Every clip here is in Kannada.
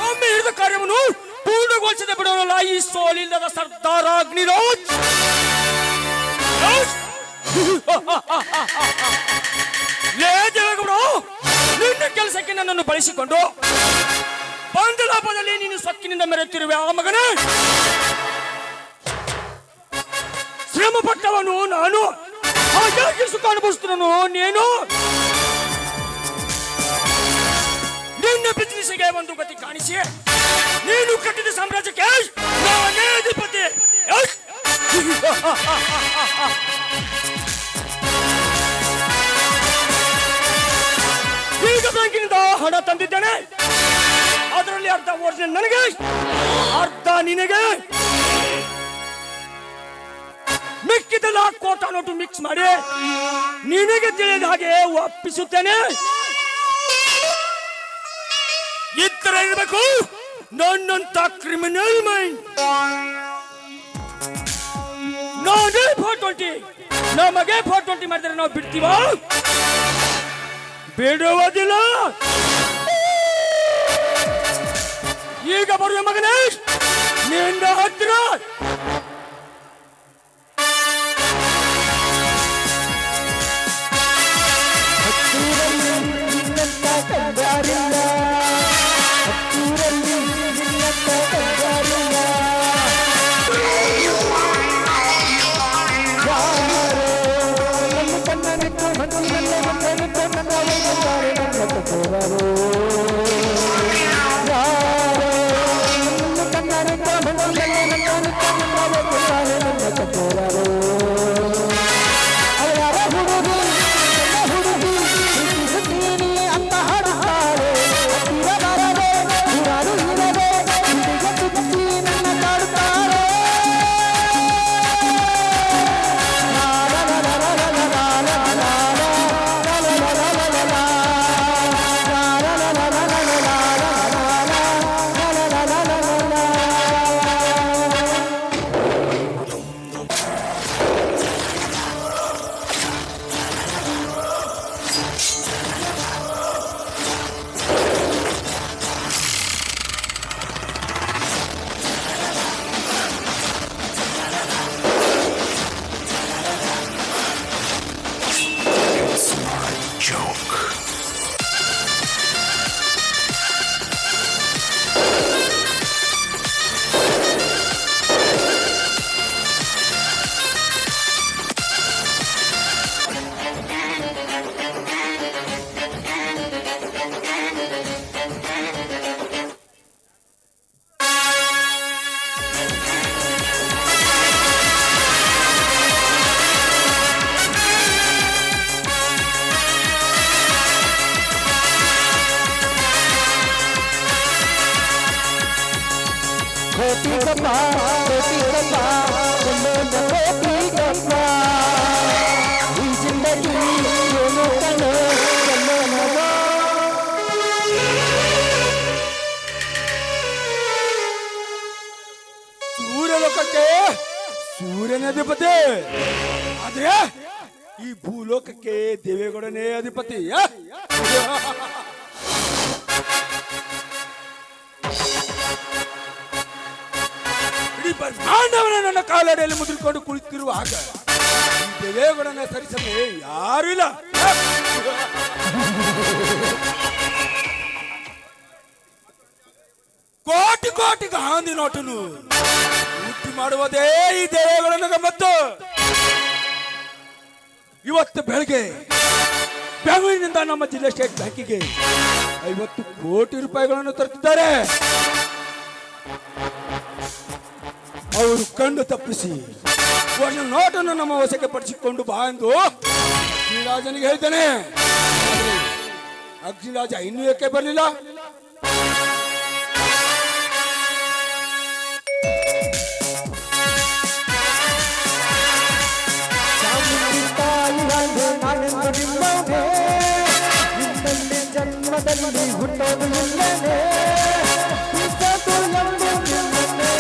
ಒಮ್ಮೆ ಹಿಡಿದ ಕಾರ್ಯವನ್ನು ಪೂರ್ಣಗೊಳಿಸದೆ ಬಿಡೋಲ್ಲ ಈ ಸೋಲಿಲ್ಲದ ಸರ್ದಾರ ಅಗ್ನಿರಾಜ್. ಲೇ ದೇವೇಗೌಡ, ನಿನ್ನ ಕೆಲಸಕ್ಕೆ ನನ್ನನ್ನು ಬಳಸಿಕೊಂಡು ಬಂದ ಲಾಭದಲ್ಲಿ ನೀನು ಸೊಕ್ಕಿನಿಂದ ಮೆರೆಯುತ್ತಿರುವೆ. ಆ ಮಗನೇ, ಶ್ರಮ ಪಟ್ಟವನು ನಾನು, ಹಾಗಾಗಿ ಸುಖ ಅನುಭವಿಸುತ್ತನು ನೀನು. ನಿನ್ನ ಬಿಸಿನೆಸ್ಗೆ ಒಂದು ಗತಿ ಕಾಣಿಸಿ ನೀನು ಕಟ್ಟಿದ ಸಾಮ್ರಾಜ್ಯಕ್ಕೆ ನಾನೇ ಅಧಿಪತಿ. ಈಗ ಬ್ಯಾಂಕಿನಿಂದ ಹಣ ತಂದಿದ್ದೇನೆ. ಅದರಲ್ಲಿ ಅರ್ಧ ಒರಿಜಿನಲ್ ನನಗೆ, ಅರ್ಧ ನಿನಗೆ. ಮಿಕ್ಕಿದೆಲ್ಲ ಕೋಟಾ ನೋಟು ಮಿಕ್ಸ್ ಮಾಡಿ ನಿನಗೆ ತಿಳಿದ ಹಾಗೆ ಒಪ್ಪಿಸುತ್ತೇನೆ. ಇತರ ಇರಬೇಕು ನನ್ನಂತ ಕ್ರಿಮಿನಲ್ ಮೈಂಡ್. ನಾನೇ 420, ನಮಗೆ 420 ಮಾಡಿದ್ರೆ ನಾವು ಬಿಡ್ತೀವ? ಬಿಡುವುದಿಲ್ಲ. ಈಗ ಬರುವ ಮಗನೇ, ನಿನ್ನ ಹತ್ರ ಸೂರ್ಯನೇ ಅಧಿಪತಿ, ಆದ್ರೆ ಈ ಭೂಲೋಕಕ್ಕೆ ದೇವೇಗೌಡನೇ ಅಧಿಪತಿ. ಇಡೀ ಬ್ರಹ್ಮಾಂಡವನ್ನ ನನ್ನ ಕಾಲಡಿಯಲ್ಲಿ ಮುದ್ರಿಕೊಂಡು ಕುಳಿತಿರುವಾಗ ದೇವೇಗೌಡನ ಸರಿಸಲು ಯಾರು ಇಲ್ಲ. ಕೋಟಿ ಕೋಟಿ ಗಾಂಧಿ ನೋಟನು ಲೂಟಿ ಮಾಡುವುದೇ ಈ ದೇವೇಗೌಡನ ಗಮ್ಮತ್ತು. ಇವತ್ತು ಬೆಳಗ್ಗೆ ಬೆಂಗಳೂರಿನಿಂದ ನಮ್ಮ ಜಿಲ್ಲಾ ಸ್ಟೇಟ್ ಬ್ಯಾಂಕಿಗೆ 50 ಕೋಟಿ ರೂಪಾಯಿಗಳನ್ನು ತರುತ್ತಿದ್ದಾರೆ. ಅವರು ಕಣ್ಣು ತಪ್ಪಿಸಿ ಒಂದು ನೋಟನ್ನು ನಮ್ಮ ವಶಕ್ಕೆ ಪಡಿಸಿಕೊಂಡು ಬಾ ಎಂದು ಅಗ್ನಿರಾಜನಿಗೆ ಹೇಳ್ತಾನೆ. ಅಗ್ನಿರಾಜ ಇನ್ನೂ ಏಕೆ ಬರಲಿಲ್ಲ? ನೋಡಿ ಹುಟ್ಟೋದು ಇಲ್ಲನೇ ಬಿದ್ದದ್ದು ಎಂದು ನಿನ್ನನ್ನೇ.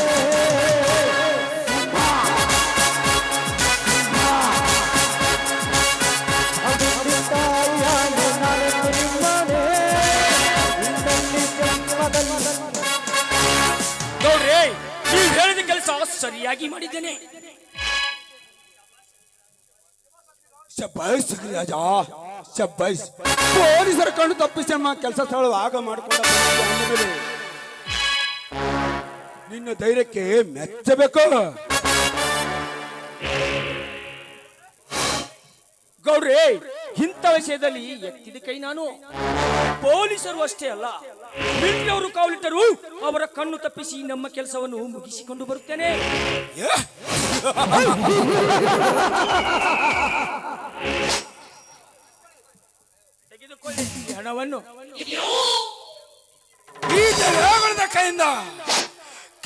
ಅದುಂಡಿ ತಾಯಿಯಾಗಿ ನಾನೆಂದು ನಿಮ್ಮನೇ ಇನ್ನಲ್ಲಿ ಜನ್ಮದಲ್ಲಿ. ನೋಡ್ರಿ, ನೀವು ಹೇಳಿದ ಕೆಲಸ ಸರಿಯಾಗಿ ಮಾಡಿದ್ದೇನೆ. ಶಬ್ಬಾಯ್ಸ್ ರಾಜ, ಶಬ್ಬಾಯ್ಸ್. ಪೊಲೀಸರ ಕಣ್ಣು ತಪ್ಪಿಸಿ ನಮ್ಮ ಕೆಲಸ ಸ್ಥಳ ಆಗ ಮಾಡಿಕೊಂಡ ಮೇಲೆ ನಿನ್ನ ಧೈರ್ಯಕ್ಕೆ ಮೆಚ್ಚಬೇಕು. ಗೌಡ್ರಿ, ಇಂಥ ವಿಷಯದಲ್ಲಿ ಎತ್ತಿದ ಕೈ ನಾನು. ಪೊಲೀಸರು ಅಷ್ಟೇ ಅಲ್ಲ, ಮಿಲಿಟರಿಯವರು ಕಾವಲಿಟ್ಟರು ಅವರ ಕಣ್ಣು ತಪ್ಪಿಸಿ ನಮ್ಮ ಕೆಲಸವನ್ನು ಮುಗಿಸಿಕೊಂಡು ಬರುತ್ತೇನೆ. ತೆಗೆದುಕೊಳ್ಳಿ ಈ ಹಣವನ್ನು. ಈ ದೇವಗಳ ಕೈಯಿಂದ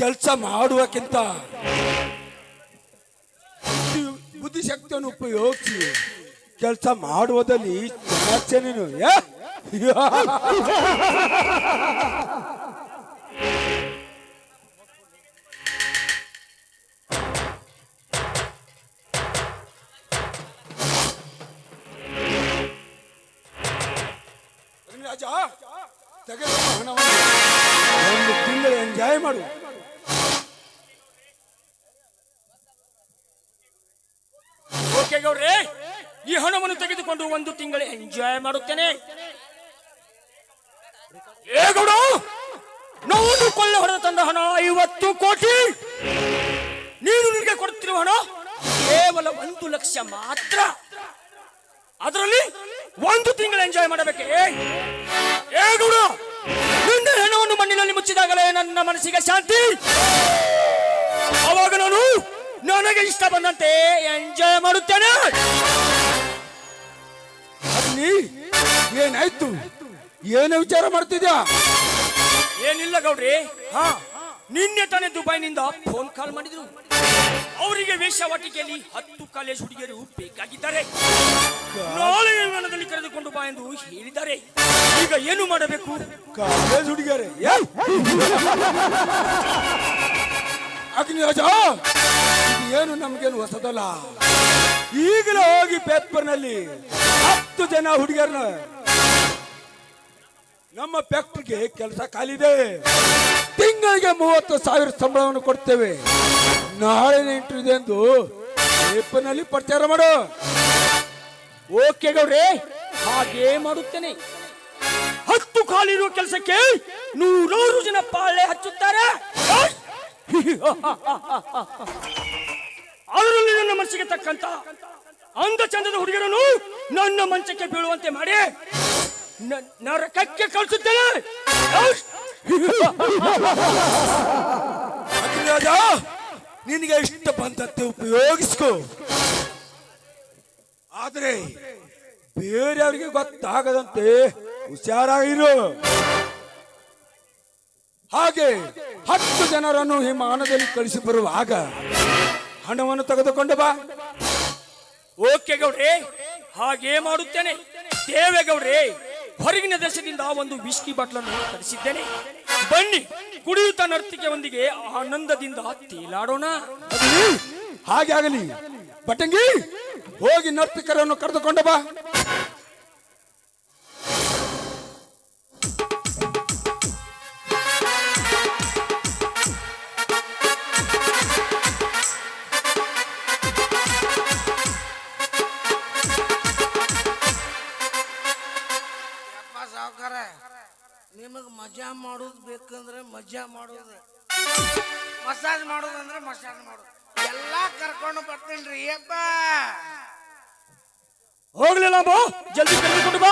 ಕೆಲಸ ಮಾಡುವಕ್ಕಿಂತ ಬುದ್ಧಿಶಕ್ತಿಯನ್ನು ಉಪಯೋಗಿಸಿ ಕೆಲಸ ಮಾಡುವುದಲ್ಲಿ ಸಮಸ್ಯೆ ನೀನು. ರಾಜ, ತೆಗೆದು ಹಣವನ್ನು ಒಂದು ತಿಂಗಳು ಎಂಜಾಯ್ ಮಾಡು. ಓಕೆ ಗೌಡ್ರೆ, ಈ ಹಣವನ್ನು ತೆಗೆದುಕೊಂಡು ಒಂದು ತಿಂಗಳು ಎಂಜಾಯ್ ಮಾಡುತ್ತೇನೆ. ಏ ಗೌಡ, ನಾವು ಕೊಳ್ಳೆ ಹೊಡೆದ ತಂದ ಹಣ 50 ಕೋಟಿ. ನೀನು ನಿನಗೆ ಕೊಡುತ್ತಿರುವ ಹಣ ಕೇವಲ 1 ಲಕ್ಷ ಮಾತ್ರ. ಅದರಲ್ಲಿ ಒಂದು ತಿಂಗಳು ಎಂಜಾಯ್ ಮಾಡಬೇಕೆ? ಏ ಗೌಡ, ನಿನ್ನ ಹಣವನ್ನು ಮಣ್ಣಿನಲ್ಲಿ ಮುಚ್ಚಿದಾಗಲೇ ನನ್ನ ಮನಸ್ಸಿಗೆ ಶಾಂತಿ. ಅವಾಗ ನಾನು ನನಗೆ ಇಷ್ಟ ಬಂದಂತೆ ಎಂಜಾಯ್ ಮಾಡುತ್ತೇನೆ. ಅಲ್ಲಿ ಏನಾಯ್ತು? ಏನು ವಿಚಾರ ಮಾಡ್ತಿದ್ಯಾ? ಏನಿಲ್ಲ ಗೌಡ್ರಿ, ನಿನ್ನೆ ತಾನೇ ದುಬೈನಿಂದ ಫೋನ್ ಕಾಲ್ ಮಾಡಿದ್ರು. ಅವರಿಗೆ ವೇಶ್ಯಾವಾಟಿಕೆಯಲ್ಲಿ 10 ಕಾಲೇಜ್ ಹುಡುಗಿಯರು ಬೇಕಾಗಿದ್ದಾರೆ. ನಾಳೆ ವಿಮಾನದಲ್ಲಿ ಕರೆದುಕೊಂಡು ಬಾ ಎಂದು ಹೇಳಿದ್ದಾರೆ. ಈಗ ಏನು ಮಾಡಬೇಕು? ಕಾಲೇಜ್ ಹುಡುಗಿಯರೇ? ಅಗ್ನಿರಾಜ, ಏನು ನಮ್ಗೇನು ಹೊಸದಲ್ಲ. ಈಗಲೇ ಹೋಗಿ ಪೇಪರ್ನಲ್ಲಿ 10 ಜನ ಹುಡುಗಿಯರನ್ನ ನಮ್ಮ ಫ್ಯಾಕ್ಟ್ರಿಗೆ ಕೆಲಸ ಖಾಲಿದೆ, ತಿಂಗಳಿಗೆ 30,000 ಸಂಬಳವನ್ನು ಕೊಡ್ತೇವೆ, ನಾಳೆ ಇಂಟರ್ವ್ಯೂ ಇದೆ ಎಂದು ಪೇಪರ್ನಲ್ಲಿ ಪ್ರಚಾರ ಮಾಡು. ಓಕೆ ಗೌಡ್ರೆ, ಹಾಗೇ ಮಾಡುತ್ತೇನೆ. 10 ಖಾಲಿರುವ ಕೆಲಸಕ್ಕೆ 100 ಜನ ಪಾಳೆ ಹಚ್ಚುತ್ತಾರೆ. ಅದರಲ್ಲಿ ನನ್ನ ಮನಸ್ಸಿಗೆ ತಕ್ಕಂತ ಅಂದ ಚಂದದ ಹುಡುಗಿಯರನ್ನು ನನ್ನ ಮಂಚಕ್ಕೆ ಬೀಳುವಂತೆ ಮಾಡಿ ನರಕಕ್ಕೆ ಕಳಿಸುತ್ತೇನೆ. ಅಗ್ನಿರಾಜ, ನಿನಗೆ ಇಷ್ಟ ಬಂದಂತೆ ಉಪಯೋಗಿಸ್ಕೋ, ಆದ್ರೆ ಬೇರೆಯವರಿಗೆ ಗೊತ್ತಾಗದಂತೆ ಹುಷಾರಾಗಿರು. ಹಾಗೆ 10 ಜನರನ್ನು ವಿಮಾನದಲ್ಲಿ ಕಳಿಸಿ ಬರುವಾಗ ಹಣವನ್ನು ತೆಗೆದುಕೊಂಡು ಬಾ. ಓಕೆ ಗೌಡ್ರೆ, ಹಾಗೇ ಮಾಡುತ್ತೇನೆ. ದೇವೇಗೌಡ್ರೆ, ಹೊರಗಿನ ದೇಶದಿಂದ ಒಂದು ವಿಸ್ಕಿ ಬಾಟ್ಲನ್ನು ತರಿಸಿದ್ದೇನೆ. ಬನ್ನಿ, ಕುಡಿಯುತ್ತಾ ನರ್ತಿಕೆಯೊಂದಿಗೆ ಆನಂದದಿಂದ ತೇಲಾಡೋಣ. ಹಾಗೆ ಆಗಲಿ. ಬಟಂಗಿ, ಹೋಗಿ ನರ್ತಿಕರನ್ನು ಕರೆದುಕೊಂಡು ಬಾ. ನಿಮಗೆ ಮಜಾ ಮಾಡೋದು ಬೇಕಂದ್ರೆ ಮಜಾ ಮಾಡೋದು, ಮಸಾಜ್ ಮಾಡೋದಂದ್ರೆ ಮಸಾಜ್ ಮಾಡೋದು, ಎಲ್ಲ ಕರ್ಕೊಂಡು ಬರ್ತೀನಿ ಅಪ್ಪ. ಹೋಗ್ಲಿಲ್ಲ ಬಾ, ಜಲ್ದಿ ಕರೆದುಕೊಂಡು ಬಾ.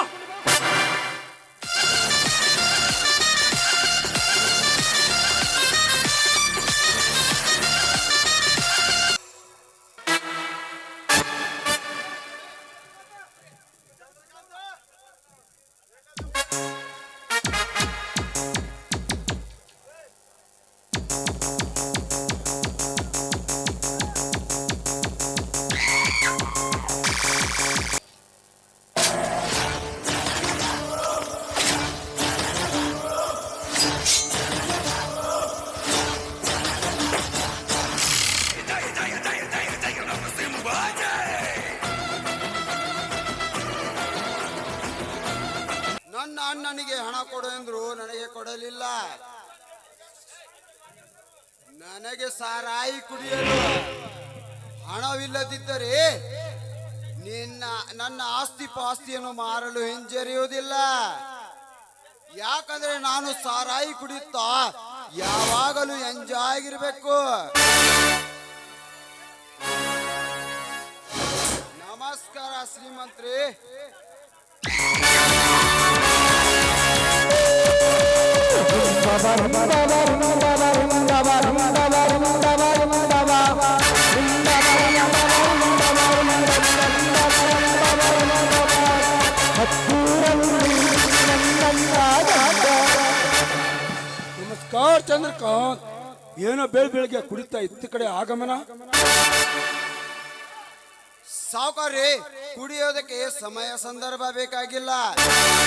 ನನಗೆ ಸಾರಾಯಿ ಕುಡಿಯಲು ಹಣವಿಲ್ಲದಿದ್ದರೆ ನನ್ನ ಆಸ್ತಿ ಪಾಸ್ತಿಯನ್ನು ಮಾರಲು ಹಿಂಜರಿಯುವುದಿಲ್ಲ. ಯಾಕಂದ್ರೆ ನಾನು ಸಾರಾಯಿ ಕುಡಿಯುತ್ತಾ ಯಾವಾಗಲೂ ಎಂಜಾಯ್ ಆಗಿರ್ಬೇಕು. ನಮಸ್ಕಾರ ಶ್ರೀಮಂತ್ರಿ. ನಮಸ್ಕಾರ ಚಂದ್ರಕಾಂತ್. ಏನೋ ಬೆಳಗ್ಗೆ ಕುಡಿತಾ ಇತ್ತ ಕಡೆ ಆಗಮನ. ಸಾವುಕಾರ್ರಿ, ಕುಡಿಯೋದಕ್ಕೆ ಸಮಯ ಸಂದರ್ಭ ಬೇಕಾಗಿಲ್ಲ.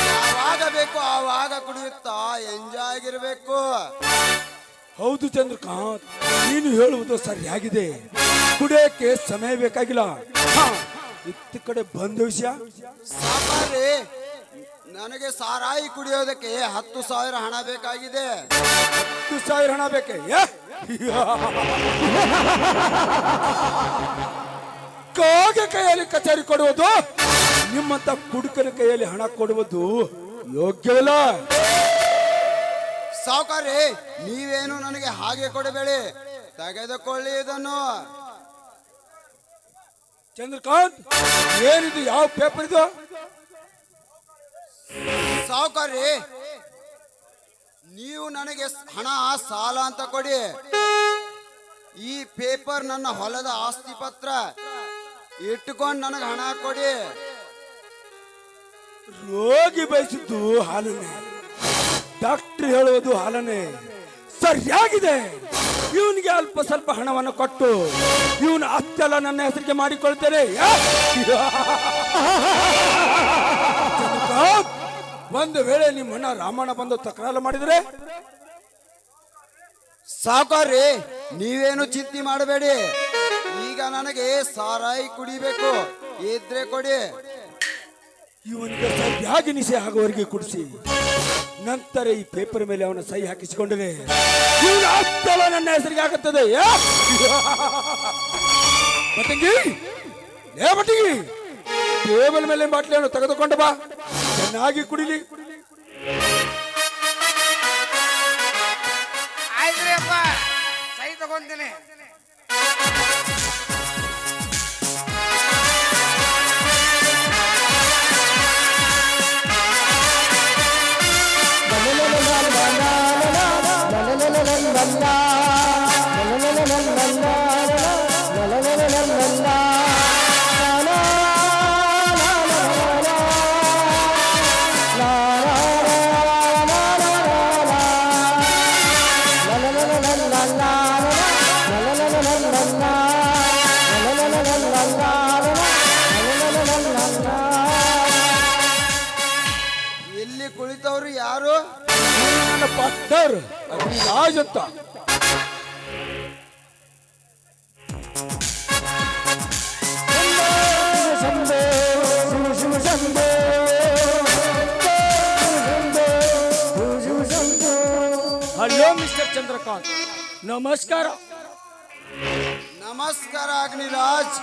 ಯಾವಾಗ ಬೇಕು ಆವಾಗ ಕುಡಿಯುತ್ತಾ ಎಂಜಾಯ್ ಆಗಿರ್ಬೇಕು. ಹೌದು ಚಂದ್ರಕಾಂತ್, ನೀನು ಹೇಳುವುದು ಸರಿಯಾಗಿದೆ. ಕುಡಿಯೋಕೆ ಸಮಯ ಬೇಕಾಗಿಲ್ಲ. ಇತ್ತ ಕಡೆ ಬಂದ ವಿಷಯ ಸಾವುಕಾರ್ರಿ, ನನಗೆ ಸಾರಾಯಿ ಕುಡಿಯೋದಕ್ಕೆ 10,000 ಹಣ ಬೇಕಾಗಿದೆ. 10,000 ಹಣ ಬೇಕೆ? ಕಾಗೆ ಕೈಯಲ್ಲಿ ಕಚೇರಿ ಕೊಡುವುದು, ನಿಮ್ಮಂತ ಕುಡುಕನ ಕೈಯಲ್ಲಿ ಹಣ ಕೊಡುವುದು ಯೋಗ್ಯವಲ್ಲ. ಸಾವುಕಾರ್ರಿ, ನೀವೇನು ನನಗೆ ಹಾಗೆ ಕೊಡಬೇಡಿ, ತೆಗೆದುಕೊಳ್ಳಿ ಇದನ್ನು. ಚಂದ್ರಕಾಂತ್, ಏನಿದು? ಯಾವ ಪೇಪರ್ ಇದು? ಸಾವುಕಾರ್ರಿ, ನೀವು ನನಗೆ ಹಣ ಸಾಲ ಅಂತ ಕೊಡಿ. ಈ ಪೇಪರ್ ನನ್ನ ಹೊಲದ ಆಸ್ತಿ ಪತ್ರ. ಇಟ್ಟುಕೊಂಡು ನನಗೆ ಹಣ ಕೊಡಿ. ರೋಗಿ ಬಯಸಿದ್ದು ಹಾಲನ್ನೇ, ಡಾಕ್ಟರ್ ಹೇಳುವುದು ಹಾಲನ್ನೇ. ಸರಿಯಾಗಿದೆ. ಇವನಿಗೆ ಅಲ್ಪ ಸ್ವಲ್ಪ ಹಣವನ್ನು ಕೊಟ್ಟು ಇವನ ಅತ್ತೆಲ್ಲ ನನ್ನ ಹೆಸರಿಗೆ ಮಾಡಿಕೊಳ್ತೇನೆ. ಒಂದು ವೇಳೆ ನಿಮ್ಮ ಅಣ್ಣ ರಾಮಣ್ಣ ಬಂದು ತಕರಾರು ಮಾಡಿದರೆ? ಸಾವುಕಾರ್ರಿ, ನೀವೇನು ಚಿಂತೆ ಮಾಡಬೇಡಿ. ಈಗ ನನಗೆ ಸಾರಾಯಿ ಕುಡಿಬೇಕು, ಇದ್ರೆ ಕೊಡಿ. ಇವನಿಗೆ ಸರಿಯಾಗಿ ನಿಶೆ ಆಗುವವರೆಗೆ ಕುಡಿಸಿ ನಂತರ ಈ ಪೇಪರ್ ಮೇಲೆ ಅವನ ಸಹಿ ಹಾಕಿಸಿಕೊಂಡರೆ ಇವನ ಅತ್ತೆಲ್ಲ ನನ್ನ ಹೆಸರಿಗೆ ಆಗುತ್ತದೆ. ಬಟ್ಟಂಗಿ, ಬಟ್ಟಂಗಿ, ಟೇಬಲ್ ಮೇಲೆ ಬಾಟ್ಲಿಯನ್ನು ತೆಗೆದುಕೊಂಡು ಬಾ, ಚೆನ್ನಾಗಿ ಕುಡಿಲಿ. ಆಯ್ತ್ರಿ ಅಪ್ಪ, ಸೈ ತಗೊಂತೀನಿ. ಇಲ್ಲಿ ಕುಳಿತವ್ರು ಯಾರು? ನನ್ನ ಪಾರ್ಟ್ನರ್ ರಾಜ್ ಅಂತ. ಹಲೋ ಮಿಸ್ಟರ್ ಚಂದ್ರಕಾಂತ್, ನಮಸ್ಕಾರ. ನಮಸ್ಕಾರ ಅಗ್ನಿರಾಜ್.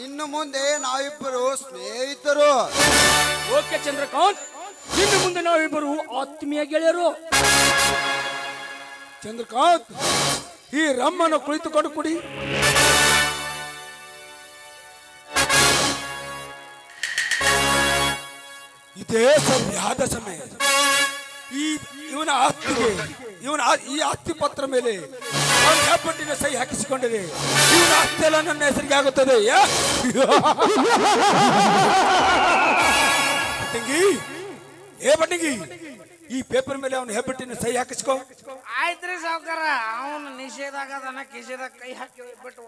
ಇನ್ನು ಮುಂದೆ ನಾವಿಬ್ಬರು ಸ್ನೇಹಿತರು. ಓಕೆ ಚಂದ್ರಕಾಂತ್, ಇನ್ನು ಮುಂದೆ ನಾವಿಬ್ಬರು ಆತ್ಮೀಯ ಗೆಳೆಯರು. ಚಂದ್ರಕಾಂತ್, ಈ ರಮ್ಮನ್ನು ಕುಳಿತುಕೊಂಡು ಕುಡಿ. ಇದೇ ಸರಿಯಾದ ಸಮಯ. ಇವನ ಆಸ್ತಿಗೆ, ಈ ಆಸ್ತಿ ಪತ್ರ ಮೇಲೆ ಹೆಬ್ಬಟ್ಟಿನ ಸಹಿ ಹಾಕಿಸಿಕೊಂಡರೆ ಇವನ ಆಸ್ತಿ ಎಲ್ಲ ನನ್ನ ಹೆಸರಿಗೆ ಆಗುತ್ತದೆ. ಬಟ್ಟಂಗಿ, ಬಟ್ಟಂಗಿ, ಈ ಪೇಪರ್ ಮೇಲೆ ಅವನ ಹೆಬ್ಬಟ್ಟಿನ ಸಹಿ ಹಾಕಿಸ್ಕೋ. ಆಯ್ತ್ರಿ ಸಾವ್ಕಾರ, ಅವನು ನಿಷೇಧಾಗದನ ಕಿಸೆದಾಗ ಕೈ ಹಾಕಿ ಬಿಟ್ಟು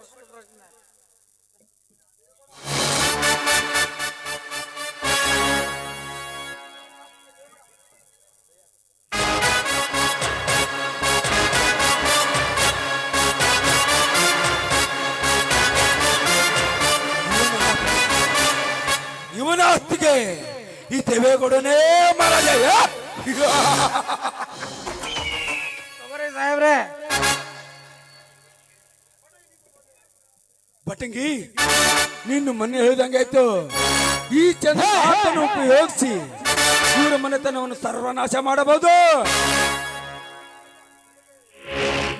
ಇವನ ಆಸ್ತಿಗೆ ಈ ದೇವೇಗೌಡನೇ ಮಹಾರಾಜ. ತಗೋರಿ ಸಾಹೇಬ್ರೆ. ಪಟಂಗಿ ನೀನು ಮೊನ್ನೆ ಹೇಳಿದಂಗಾಯ್ತು. ಈ ಚಂದ್ರನ ಉಪಯೋಗಿಸಿ ಇವರ ಮನೆತನವನ್ನು ಸರ್ವನಾಶ ಮಾಡಬಹುದು.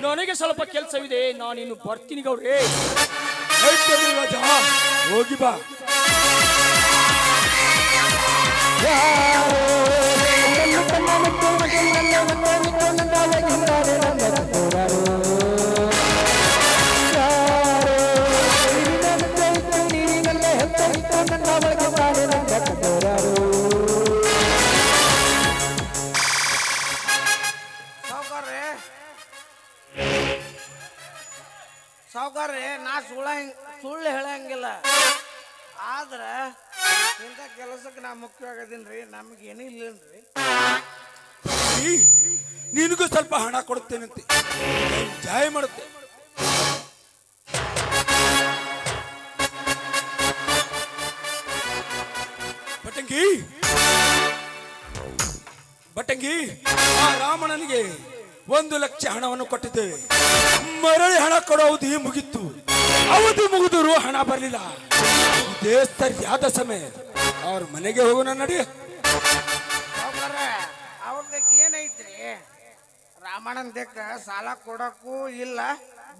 ನನಗೆ ಸ್ವಲ್ಪ ಕೆಲಸವಿದೆ, ನಾನಿನ್ನು ಬರ್ತೀನಿ ಗೌಡ್ರೆ. ಆಯ್ತು ರಾಜ, ಹೋಗಿ ಬಾ. ಸಾವುಕಾರ್ರಿ, ನಾ ಸುಳ್ಳು ಹೇಳಂಗಿಲ್ಲ. ಆದ್ರ ಇಂಥ ಕೆಲಸಕ್ಕೆ ನಾ ಮುಖ್ಯವಾಗದೀನ್ರಿ. ನಮಗೇನು ಇಲ್ಲೇನ್ರಿ. ನಿನಗೂ ಸ್ವಲ್ಪ ಹಣ ಕೊಡುತ್ತೇನಂತೆ, ಜಾಯ ಮಾಡುತ್ತೆ. ಬಟಂಗಿ ಬಟಂಗಿ, ಆ ರಾಮಣ್ಣನಿಗೆ 1,00,000 ಹಣವನ್ನು ಕೊಟ್ಟಿದ್ದೇವೆ. ಮರಳಿ ಹಣ ಕೊಡೋ ಅವಧಿ ಮುಗಿತ್ತು. ಅವಧಿ ಮುಗಿದರೂ ಹಣ ಬರಲಿಲ್ಲ. ಇದೇ ಸರಿಯಾದ ಸಮಯ. ಅವ್ರ ಮನೆಗೆ ಹೋಗೋಣ ನಡಿ. ಅವ್ರದಾಗ ಏನೈತ್ರಿ? ರಾಮಣ್ಣನ ದೇಕ್ಕ ಸಾಲ ಕೊಡಕ್ಕೂ ಇಲ್ಲ,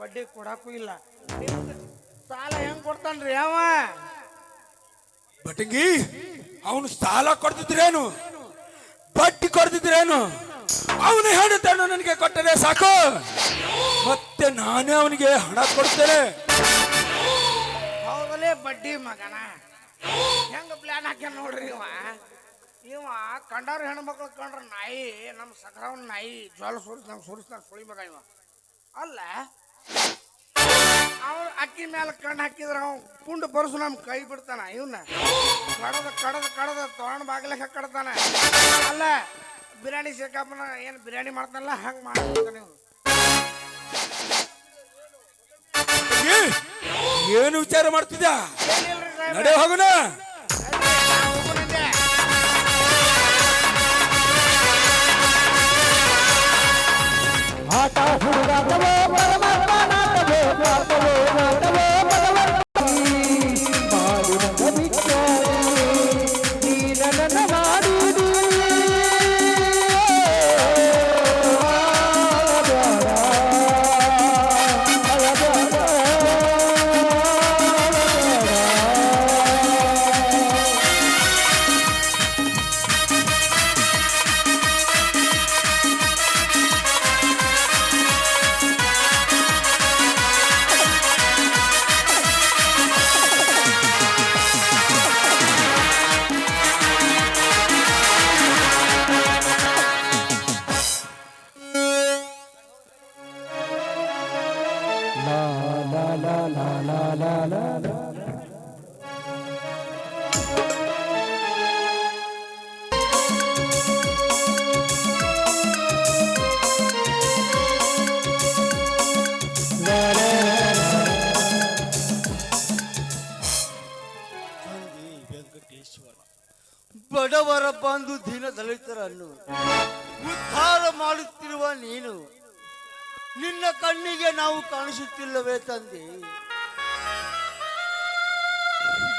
ಬಡ್ಡಿ ಕೊಡಕ್ಕೂ ಇಲ್ಲ. ಸಾಲ ಹೆಂಗ್ ಕೊಡ್ತಾನ್ರಿ ಅವ? ಬಟಂಗಿ, ಅವನು ಸಾಲ ಕೊಡ್ತಿದ್ರೇನು, ಬಡ್ಡಿ ಕೊಡ್ತಿದ್ರೇನು? ಅವನು ಹೇಳ್ತಾನು ನನಗೆ ಕೊಟ್ಟರೆ ಸಾಕು, ಮತ್ತೆ ನಾನೇ ಅವನಿಗೆ ಹಣ ಕೊಡ್ತೇನೆ. ಹೌದಲೇ ಬಡ್ಡಿ ಮಗನ, ಹೆಂಗ ಪ್ಲಾನ್ ಹಾಕ್ಯ ನೋಡ್ರಿ. ಇವ ಕಂಡವ್ರ ಹೆಣ್ಮಕ್ಳು ಕಂಡ್ರ ನಾಯಿ, ನಮ್ಮ ಸಕರವನ್ ನಾಯಿ ಜ್ವಾಲ ಸುರಿಸ್ತಾನ ಸುಳಿ ಮಗ ಇವ. ಅಲ್ಲ, ಅವ್ನು ಅಕ್ಕಿ ಮೇಲೆ ಕಣ್ಣು ಹಾಕಿದ್ರ ಅವ್ ಪುಂಡು ಬರಸು ನಮ್ ಕೈ ಬಿಡ್ತಾನ. ಇವನ್ನ ಕಡದ ತೊಗೊಂಡ್ ಬಾಗಿಲಕ್ಕೆ ಕಡ್ತಾನ. ಅಲ್ಲ, ಬಿರಿಯಾನಿ ಶೇಖಪ್ಪನ ಏನು ಬಿರಿಯಾನಿ ಮಾಡ್ತಾನಲ್ಲ ಹಂಗೆ ಮಾಡ್ತಾನೆ ಇವ್ನು. ಏನು ವಿಚಾರ ಮಾಡ್ತಿದ್ಯಾ? ನಡೆ ಹೋಗೋಣ. ಆಟ ಹುಡುಗಾಟವೋ ಪರಮಾತ್ಮ ನಾಟವೋ ನಾಟವೋ ನಾಟವೋ ಮಾಡಿದ ವಿಚಾರಿ ನೀ ನನ್ನ ಮಾಡಿದಿ. ಬಡವರ ಬಂಧು ದೀನ ದಲಿತರನ್ನು ಉದ್ಧಾರ ಮಾಡುತ್ತಿರುವ ನೀನು, ನಿನ್ನ ಕಣ್ಣಿಗೆ ನಾವು ಕಾಣಿಸುತ್ತಿಲ್ಲವೇ ತಂದೆ?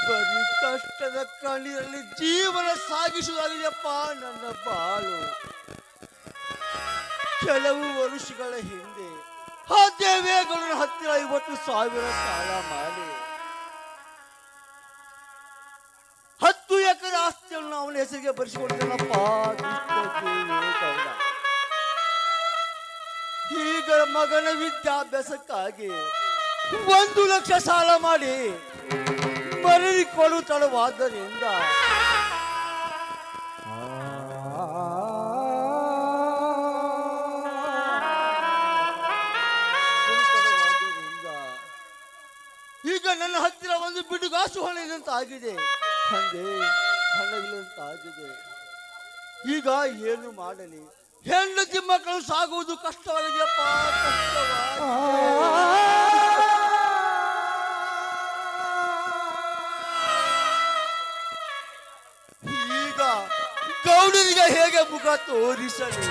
ಬರೀ ಕಷ್ಟದ ಕಣ್ಣೀರಲ್ಲಿ ಜೀವನ ಸಾಗಿಸುವುದಾಗಿದೆಯಪ್ಪ ನನ್ನ ಬಾಳು. ಕೆಲವು ವರ್ಷಗಳ ಹಿಂದೆ ಆ ದೇವೇಗೌಡನ ಹತ್ತಿರ 50,000 ಸಾಲ ಮಾಡಿ 10 ಎಕರೆ ಆಸ್ತಿಯನ್ನು ಅವನ ಹೆಸರಿಗೆ ಬರೆಸಿಕೊಂಡಿದ್ದನಪ್ಪ ದೇವೇಗೌಡ. ಈಗ ಮಗನ ವಿದ್ಯಾಭ್ಯಾಸಕ್ಕಾಗಿ 1,00,000 ಸಾಲ ಮಾಡಿ ಮರಳಿ ಕೊಡು ತಡವಾದ್ದರಿಂದ ಈಗ ನನ್ನ ಹತ್ತಿರ ಒಂದು ಬಿಡುಗಾಸು ಹಣ ಇದಂತಾಗಿದೆ ತಂದೆ, ಹಣವಿಲ್ಲಂತಾಗಿದೆ. ಈಗ ಏನು ಮಾಡಲಿ? ಹೆಂಡತಿ ಮಕ್ಕಳು ಸಾಗುವುದು ಕಷ್ಟವಾಗಿದೆಯಪ್ಪ, ಈಗ ಗೌಡರಿಗೆ ಹೇಗೆ ಮುಖ ತೋರಿಸಲಿ?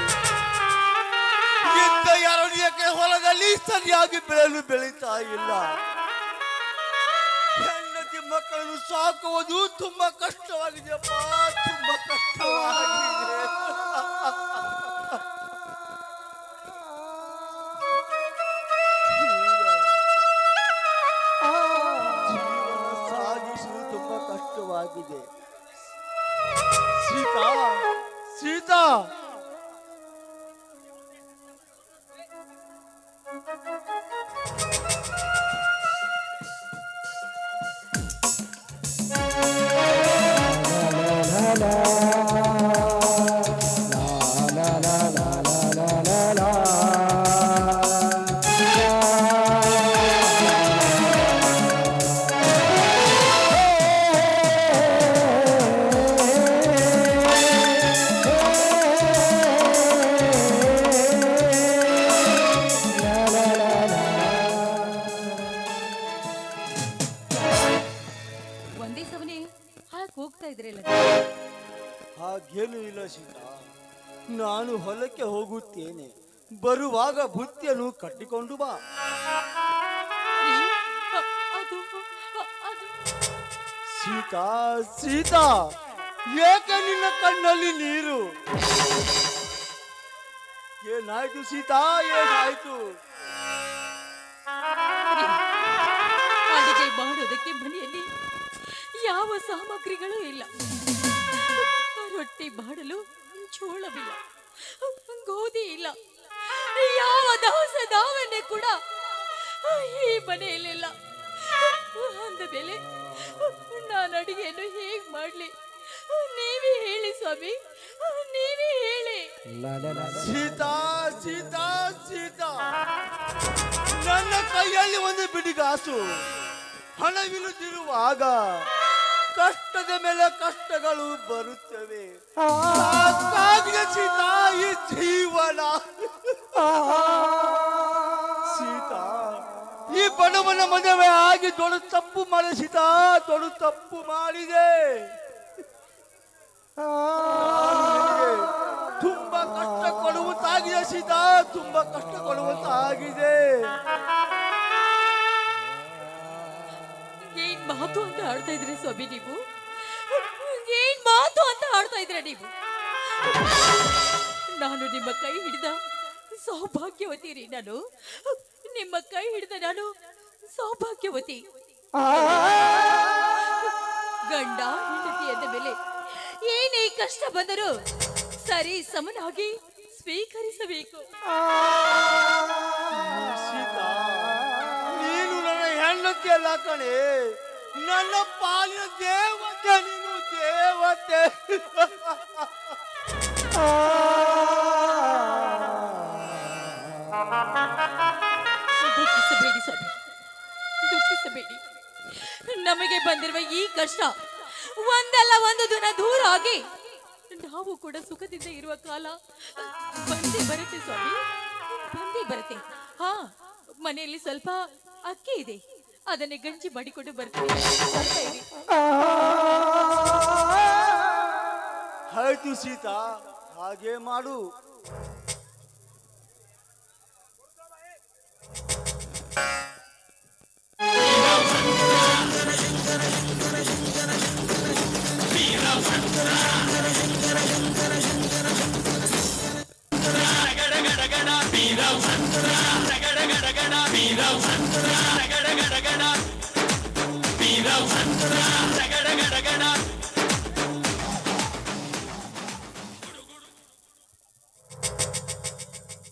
ಇದ್ದ 2 ಎಕರೆ ಹೊಲದಲ್ಲಿ ಸರಿಯಾಗಿ ಬೆಳೆಯಲು ಬೆಳೀತಾ ಇಲ್ಲ. ಮಕ್ಕಳನ್ನು ಸಾಕುವುದು ತುಂಬಾ ಕಷ್ಟವಾಗಿದೆಯಪ್ಪ, ತುಂಬಾ ಕಷ್ಟವಾಗಿದೆ. ಸಾಗಿಸುವುದು ತುಂಬಾ ಕಷ್ಟವಾಗಿದೆ. ಸೀತಾ, ಸೀತಾ, ಒಂದೇ ಸವನೆ ಹಾಗೆ ಹೋಗ್ತಾ ಇದ್ರಲ್ಲ. ಹಾಗೇನು ಇಲ್ಲ ಸೀತಾ, ನಾನು ಹೊಲಕ್ಕೆ ಹೋಗುತ್ತೇನೆ, ಬರುವಾಗ ಬುತ್ತಿಯನ್ನು ಕಟ್ಟಿಕೊಂಡು ಬಾ. ಅದು ಅದು ಸೀತಾ, ಸೀತಾ, ಏಕೆ ನಿನ್ನ ಕಣ್ಣಲ್ಲಿ ನೀರು? ಏನಾಯ್ತು ಸೀತಾ, ಏನಾಯ್ತು? ಅಡಿಗೆ ಮಾಡೋದಕ್ಕೆ ಮನೆಯಲ್ಲಿ ಯಾವ ಸಾಮಗ್ರಿಗಳೂ ಇಲ್ಲ. ರೊಟ್ಟಿ ಮಾಡಲು ಜೋಳವಿಲ್ಲ, ಗೋಧಿ ಇಲ್ಲ, ಯಾವ ದವಸ ಧಾನ್ಯ ಕೂಡ ಈ ಮನೆಯಲ್ಲಿಲ್ಲ. ಅಂದ ಮೇಲೆ ನಾನು ಅಡಿಗೆಯನ್ನು ಹೇಗ್ ಮಾಡ್ಲಿ? ನೀವೇ ಹೇಳಿ ಸ್ವಾಮಿ, ನೀವೇ ಹೇಳಿ. ಸೀತಾ, ಸೀತಾ, ಸೀತಾ, ನನ್ನ ಕೈಯಲ್ಲಿ ಒಂದು ಬಿಡಿಗಾಸು ಹಣವಿಲ್ಲದಿರುವಾಗ ಕಷ್ಟದ ಮೇಲೆ ಕಷ್ಟಗಳು ಬರುತ್ತವೆ. ಸಾಕಾಗಿದೆ ಸೀತಾ ಈ ಜೀವನ. ಸೀತಾ, ಈ ಬಡವನ ಮದುವೆ ಆಗಿ ದೊಡ್ಡ ತಪ್ಪು ಮಾಡಿದೆ ಸೀತಾ, ದೊಡ್ಡ ತಪ್ಪು ಮಾಡಿದೆ. ತುಂಬಾ ಕಷ್ಟ ಕೊಡುವಂತಾಗಿದೆ ಸೀತಾ, ತುಂಬಾ ಕಷ್ಟ ಕೊಡುವಂತಾಗಿದೆ. ಏನ್ ಮಾತು ಅಂತ ಆಡ್ತಾ ಇದ್ರಿ ಸ್ವಾಮಿ ನೀವು? ಏನ್ ಮಾತು ಅಂತ ಆಡ್ತಾ ಇದ್ರ ನೀವು? ನಾನು ನಿಮ್ಮ ಕೈ ಹಿಡಿದ ಸೌಭಾಗ್ಯವತಿ ರೀ. ನಾನು ನಿಮ್ಮ ಕೈ ಹಿಡಿದ ನಾನು ಸೌಭಾಗ್ಯವತಿ. ಗಂಡ ಹೆಂಡತಿ ಅಂದ ಮೇಲೆ ಏನೇ ಕಷ್ಟ ಬಂದರೂ ಸರಿ ಸಮನಾಗಿ ಸ್ವೀಕರಿಸಬೇಕು. ಸೀತಾ, ನೀನು ನನ್ನ ಹೆಂಡತಿ ಅಲ್ಲ ಕಣೆ, ನನ್ನ ಪಾಲಿನ ದೇವತೆ, ನೀನು ದೇವತೆ. ದುಃಖಿಸಬೇಡಿ ಸ್ವಾಮಿ, ದುಃಖಿಸಬೇಡಿ. ನಮಗೆ ಬಂದಿರುವ ಈ ಕಷ್ಟ ಒಂದಲ್ಲ ಒಂದು ದಿನ ದೂರ ಆಗಿ ನಾವು ಕೂಡ ಸುಖದಿಂದ ಇರುವ ಕಾಲ ಬಂದೇ ಬರುತ್ತೆ ಸ್ವಾಮಿ, ಬಂದೇ ಬರುತ್ತೆ. ಹಾ, ಮನೆಯಲ್ಲಿ ಸ್ವಲ್ಪ ಅಕ್ಕಿ ಇದೆ, ಅದನ್ನೇ ಗಂಜಿ ಮಾಡಿಕೊಂಡು ಬರ್ತೀನಿ. ಬರ್ತಾ ಇರಿ. ಆಯ್ತು ಸೀತಾ, ಹಾಗೆ ಮಾಡು.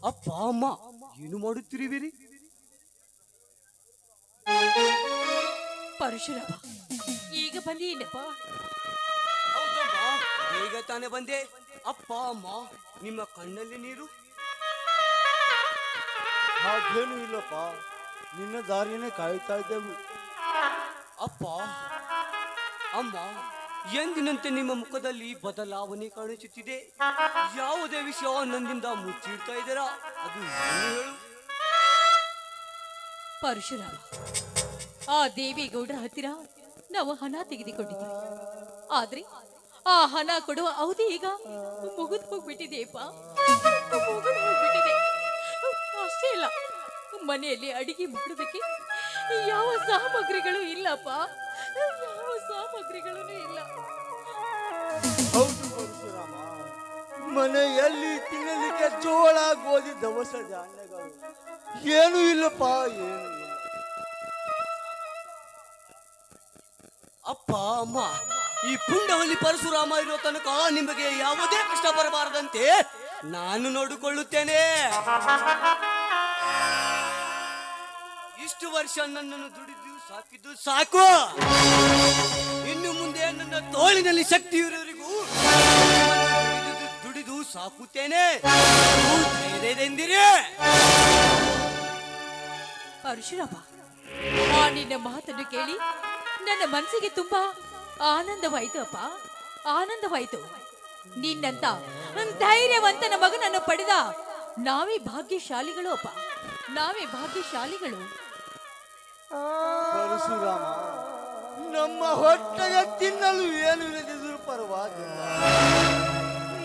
ಅಪ್ಪ ಅಮ್ಮ ಏನು ಮಾಡುತ್ತಿರುವಿರಿ? ಪರಶುರಾಮ, ಈಗ ಬಂದೀನಪ್ಪ. ಬೇಗ ತಾನೇ ಬಂದೆ. ಅಪ್ಪ ಅಮ್ಮ, ನಿಮ್ಮ ಕಣ್ಣಲ್ಲಿ ನೀರು? ಹಾಗೇನು ಇಲ್ಲಪ್ಪ, ನಿನ್ನ ದಾರಿಯನ್ನೇ ಕಾಯ್ತಾ ಇದ್ದೆವು. ಅಪ್ಪ ಅಮ್ಮ, ಎಂದಿನಂತೆ ನಿಮ್ಮ ಮುಖದಲ್ಲಿ ಬದಲಾವಣೆ ಕಾಣಿಸುತ್ತಿದೆ. ಯಾವುದೇ ವಿಷಯ ನನ್ನಿಂದ ಮುಚ್ಚಿಡ್ತಾ ಇದ್ದೀರಾ? ಅದು ಏನು ಹೇಳು? ಪರಶುರಾಮ, ಆ ದೇವೇಗೌಡರ ಹತ್ತಿರ ನಾವು ಹಣ ತೆಗೆದುಕೊಂಡಿದ್ದೀವಿ. ಆದ್ರೆ ಆ ಹಣ ಕೊಡುವ ಅವಧಿ ಈಗ ಮುಗಿದು ಹೋಗ್ಬಿಟ್ಟಿದೆಯಪ್ಪ, ಮುಗಿದು ಹೋಗ್ಬಿಟ್ಟಿದೆ. ಅಷ್ಟೇ ಇಲ್ಲ, ಮನೆಯಲ್ಲಿ ಅಡಿಗೆ ಮಾಡೋದಕ್ಕೆ ಯಾವ ಸಾಮಗ್ರಿಗಳು ಇಲ್ಲಪ್ಪ. ಯಾವ ಸಾಮಗ್ರಿಗಳೂ ಇಲ್ಲ. ಹೌದು ಪರಶುರಾಮ, ಮನೆಯಲ್ಲಿ ತಿನ್ನಲಿಕ್ಕೆ ಜೋಳ ಗೋಧಿ ದವಸ ಧಾನ್ಯಗಳು ಏನೂ ಇಲ್ಲಪ್ಪ, ಏನು ಇಲ್ಲ. ಅಪ್ಪ ಅಮ್ಮ, ಈ ಪುಂಡವಲ್ಲಿ ಪರಶುರಾಮ ಇರೋ ತನಕ ನಿಮಗೆ ಯಾವುದೇ ಕಷ್ಟ ಬರಬಾರದಂತೆ ನಾನು ನೋಡಿಕೊಳ್ಳುತ್ತೇನೆ. ಇಷ್ಟು ವರ್ಷ ನನ್ನನ್ನು ದುಡಿದು ಸಾಕಿದ್ದು ಸಾಕು. ಇನ್ನು ಮುಂದೆ ನನ್ನ ತೋಳಿನಲ್ಲಿ ಶಕ್ತಿ ಇರೋರಿಗೂ ದುಡಿದು ಸಾಕುತ್ತೇನೆ. ಧೈರ್ಯದಿಂದಿರಿ. ಪರಶುರಾಮ, ಆ ನಿನ್ನ ಮಾತನ್ನು ಕೇಳಿ ನನ್ನ ಮನಸ್ಸಿಗೆ ತುಂಬಾ ಆನಂದವಾಯಿತು ಅಪ್ಪ, ಆನಂದವಾಯಿತು. ನಿನ್ನಂತ ಧೈರ್ಯವಂತನ ಮಗನನ್ನು ಪಡೆದ ನಾವೇ ಭಾಗ್ಯಶಾಲಿಗಳು ಅಪ್ಪ, ನಾವೇ ಭಾಗ್ಯಶಾಲಿಗಳು. ಪರಶುರಾಮ, ನಮ್ಮ ಹೊಟ್ಟೆಗೆ ತಿನ್ನಲು ಏನು ಇಲ್ಲದಿದ್ದರೂ ಪರವಾಗಿಲ್ಲ.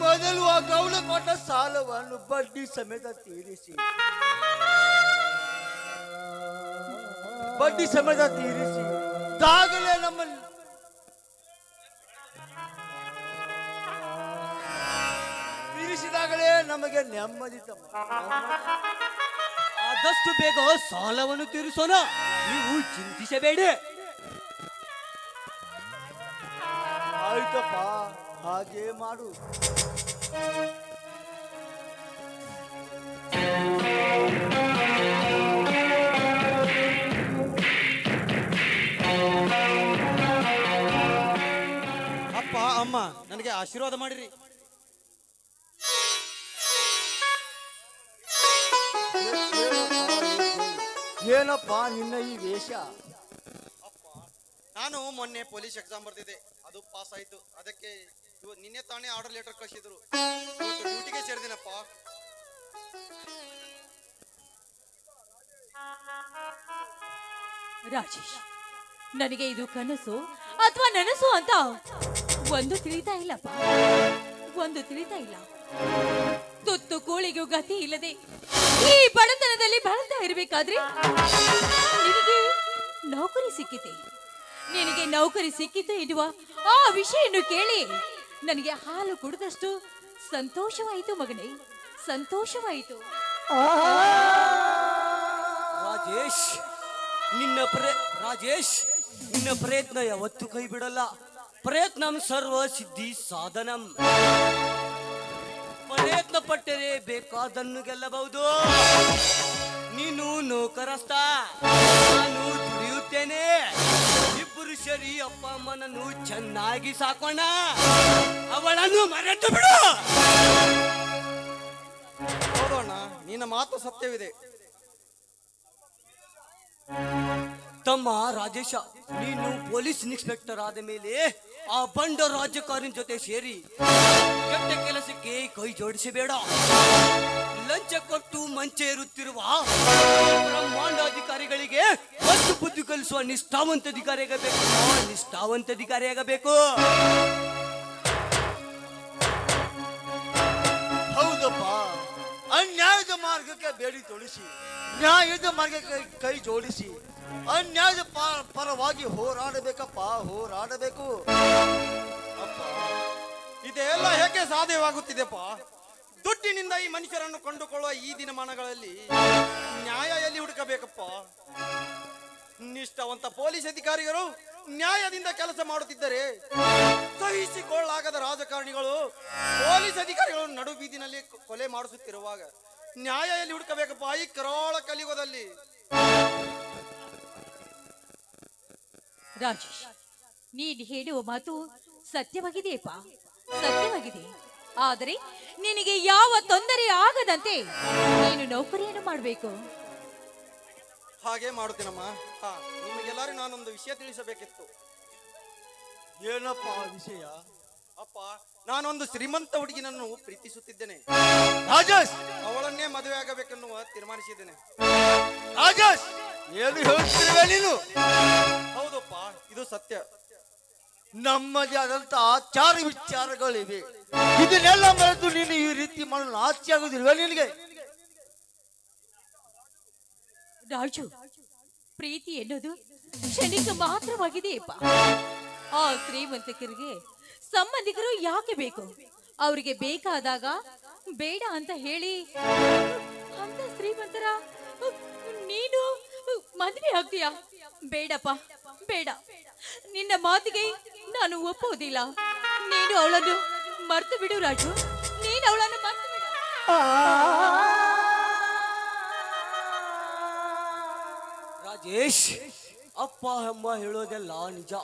ಮೊದಲು ಆ ಗೌಡ ಕೊಟ್ಟ ಸಾಲವನ್ನು ಬಡ್ಡಿ ಸಮೇತ ತೀರಿಸಿ ದಾಗಲೇ ತೀರಿಸಿದಾಗಲೇ ನಮಗೆ ನೆಮ್ಮದಿ ತಮ್ಮ. ಆದಷ್ಟು ಬೇಗ ಸಾಲವನ್ನು ತೀರಿಸೋಣ, ನೀವು ಚಿಂತಿಸಬೇಡಿ. ಆಯ್ತಪ್ಪ, ಹಾಗೆ ಮಾಡು. ಅಪ್ಪ ಅಮ್ಮ, ನನಗೆ ಆಶೀರ್ವಾದ ಮಾಡಿರಿ. ಏನಪ್ಪ ನಿನ್ನ ಈ ವೇಷ? ನಾನು ಮೊನ್ನೆ ಪೊಲೀಸ್ ಎಕ್ಸಾಮ್ ಬರ್ತಿದ್ದೆ, ಅದು ಪಾಸ್ ಆಯ್ತು. ಅದಕ್ಕೆ ನಿನ್ನೆ ತಾನೇ ಆರ್ಡರ್ ಲೆಟರ್ ಕಳಿಸಿದ್ರು, ಡ್ಯೂಟಿಗೆ ಸೇರಿದಿನಪ್ಪ. ರಾಜೇಶ್, ನನಗೆ ಇದು ಕನಸು ಅಥವಾ ನನಸು ಅಂತ ಒಂದು ತಿಳಿತಾ ಇಲ್ಲಪ್ಪ, ಒಂದು ತಿಳಿತಾ ಇಲ್ಲ. ತುತ್ತು ಕೋಳಿಗೂ ಗತಿ ಇಲ್ಲದೆ ಈ ಬಡತನದಲ್ಲಿ ಬಳಲ್ತಾ ಇರಬೇಕಾದ್ರೆ ನಿನಗೆ ನೌಕರಿ ಸಿಕ್ಕಿತೆ, ನಿನಗೆ ನೌಕರಿ ಸಿಕ್ಕಿತು ಎನ್ನುವ ಆ ವಿಷಯನ್ನು ಕೇಳಿ ನನಗೆ ಹಾಲು ಕುಡಿದಷ್ಟು ಸಂತೋಷವಾಯಿತು ಮಗನೇ, ಸಂತೋಷವಾಯಿತು. ರಾಜೇಶ್, ನಿನ್ನ ಪ್ರಯತ್ನ ಯಾವತ್ತೂ ಕೈ ಬಿಡಲ್ಲ. ಪ್ರಯತ್ನಂ ಸರ್ವ ಸಿದ್ಧಿ ಸಾಧನಂ. ಪ್ರಯತ್ನ ಪಟ್ಟರೆ ಬೇಕಾದನ್ನು ಗೆಲ್ಲಬಹುದು. ನೀನು ನೌಕರಸ್ಥ, ನಾನು ದುಡಿಯುತ್ತೇನೆ. ಇಬ್ಬರು ಸರಿ ಅಪ್ಪ ಅಮ್ಮನನ್ನು ಚೆನ್ನಾಗಿ ಸಾಕೋಣ. ಅವಳನ್ನು ಮರೆತು ಬಿಡು. ನೋಡೋಣ, ನಿನ್ನ ಮಾತು ಸತ್ಯವಿದೆ. ತಮ್ಮ ರಾಜೇಶ, ನೀನು ಪೊಲೀಸ್ ಇನ್ಸ್ಪೆಕ್ಟರ್ ಆದ ಮೇಲೆ ಆ ಬಂಡ ರಾಜಕಾರಣ ಜೊತೆ ಸೇರಿ ಕೆಟ್ಟ ಕೆಲಸಕ್ಕೆ ಕೈ ಜೋಡಿಸಬೇಡ. ಲಂಚ ಕೊಟ್ಟು ಮಂಚ ಏರುತ್ತಿರುವ ಬ್ರಹ್ಮಾಂಡಾಧಿಕಾರಿಗಳಿಗೆ ಒಂದು ಬುದ್ಧಿ ಕಲಿಸುವ ನಿಷ್ಠಾವಂತ ಅಧಿಕಾರಿಯಾಗಬೇಕು. ಹೌದಪ್ಪ, ಅನ್ಯಾಯದ ಮಾರ್ಗಕ್ಕೆ ಬೇಡಿ ತೊಳಿಸಿ, ನ್ಯಾಯದ ಮಾರ್ಗಕ್ಕೆ ಕೈ ಜೋಡಿಸಿ, ಅನ್ಯಾಯದ ಪರವಾಗಿ ಹೋರಾಡಬೇಕಪ್ಪ, ಹೋರಾಡಬೇಕು. ಅಪ್ಪ, ಇದೆಲ್ಲ ಹೇಗೆ ಸಾಧ್ಯವಾಗುತ್ತಿದೆಪ್ಪ? ದುಡ್ಡಿನಿಂದ ಈ ಮನುಷ್ಯರನ್ನು ಕೊಂಡುಕೊಳ್ಳುವ ಈ ದಿನಮಾನಗಳಲ್ಲಿ ನ್ಯಾಯ ಎಲ್ಲಿ ಹುಡುಕಬೇಕಪ್ಪ? ನಿಷ್ಠಾವಂತ ಪೊಲೀಸ್ ಅಧಿಕಾರಿಗಳು ನ್ಯಾಯದಿಂದ ಕೆಲಸ ಮಾಡುತ್ತಿದ್ದರೆ, ಸಹಿಸಿಕೊಳ್ಳಾಗದ ರಾಜಕಾರಣಿಗಳು ಪೊಲೀಸ್ ಅಧಿಕಾರಿಗಳು ನಡು ಬೀದಿನಲ್ಲಿ ಕೊಲೆ ಮಾಡಿಸುತ್ತಿರುವಾಗ ನ್ಯಾಯ ಎಲ್ಲಿ ಹುಡುಕಬೇಕಪ್ಪ ಈ ಕರಾಳ ಕಲಿಯುಗದಲ್ಲಿ? ರಾಜೇಶ್, ನೀನು ಹೇಳುವ ಮಾತು ಸತ್ಯವಾಗಿದೆಯಪ್ಪ, ಸತ್ಯವಾಗಿದೆ. ಆದರೆ ನಿನಗೆ ಯಾವ ತೊಂದರೆ ಆಗದಂತೆ ನೀನು ನೌಕರಿಯನ್ನು ಮಾಡಬೇಕು. ಹಾಗೆ ಮಾಡುತ್ತೇನಮ್ಮ. ನಿಮಗೆಲ್ಲರೂ ನಾನೊಂದು ವಿಷಯ ತಿಳಿಸಬೇಕಿತ್ತು. ಏನಪ್ಪ ಆ ವಿಷಯ? ಅಪ್ಪ, ನಾನೊಂದು ಶ್ರೀಮಂತ ಹುಡುಗಿನನ್ನು ಪ್ರೀತಿಸುತ್ತಿದ್ದೇನೆ. ರಾಜೇಶ್, ಅವಳನ್ನೇ ಮದುವೆ ಆಗಬೇಕೆನ್ನುವ ತೀರ್ಮಾನಿಸಿದ್ದೇನೆ. ರಾಜೇಶ್, ಏನು ಹೇಳ್ತಿರುವೆ ನೀನು? ಹೌದಪ್ಪ, ಇದು ಸತ್ಯ. ನಮ್ಮದೇ ಆದಂತ ಆಚಾರ ವಿಚಾರಗಳಿವೆ. ಇದನ್ನೆಲ್ಲ ಮರೆತು ನೀನು ಈ ರೀತಿ ಮಾಡಲು ಆಚೆ ಆಗುದಿಲ್ವ ನಿನಗೆ? ರಾಜು, ಪ್ರೀತಿ ಎನ್ನುವುದು ಕ್ಷಣಿಕ ಮಾತ್ರವಾಗಿದೆಯಪ್ಪ. ಆ ಶ್ರೀಮಂತಿಕರಿಗೆ ಸಂಬಂಧಿಕರು ಯಾಕೆ ಬೇಕು? ಅವರಿಗೆ ಬೇಕಾದಾಗ ಬೇಡ ಅಂತ ಹೇಳಿ ಅಂತ ಶ್ರೀಮಂತರ ನೀನು ಮದುವೆ ಆಗ್ತೀಯಾ? ಬೇಡಪ್ಪ, ಬೇಡ. ನಿನ್ನ ಮಾತಿಗೆ ನಾನು ಒಪ್ಪುವುದಿಲ್ಲ. ನೀನು ಅವಳನ್ನು ಮರ್ತು ಬಿಡು ರಾಜು, ನೀನು ಅವಳನ್ನು ಮರ್ತು ಬಿಡು. ರಾಜೇಶ್, ಅಪ್ಪ ಅಮ್ಮ ಹೇಳೋದೆಲ್ಲ ನಿಜ.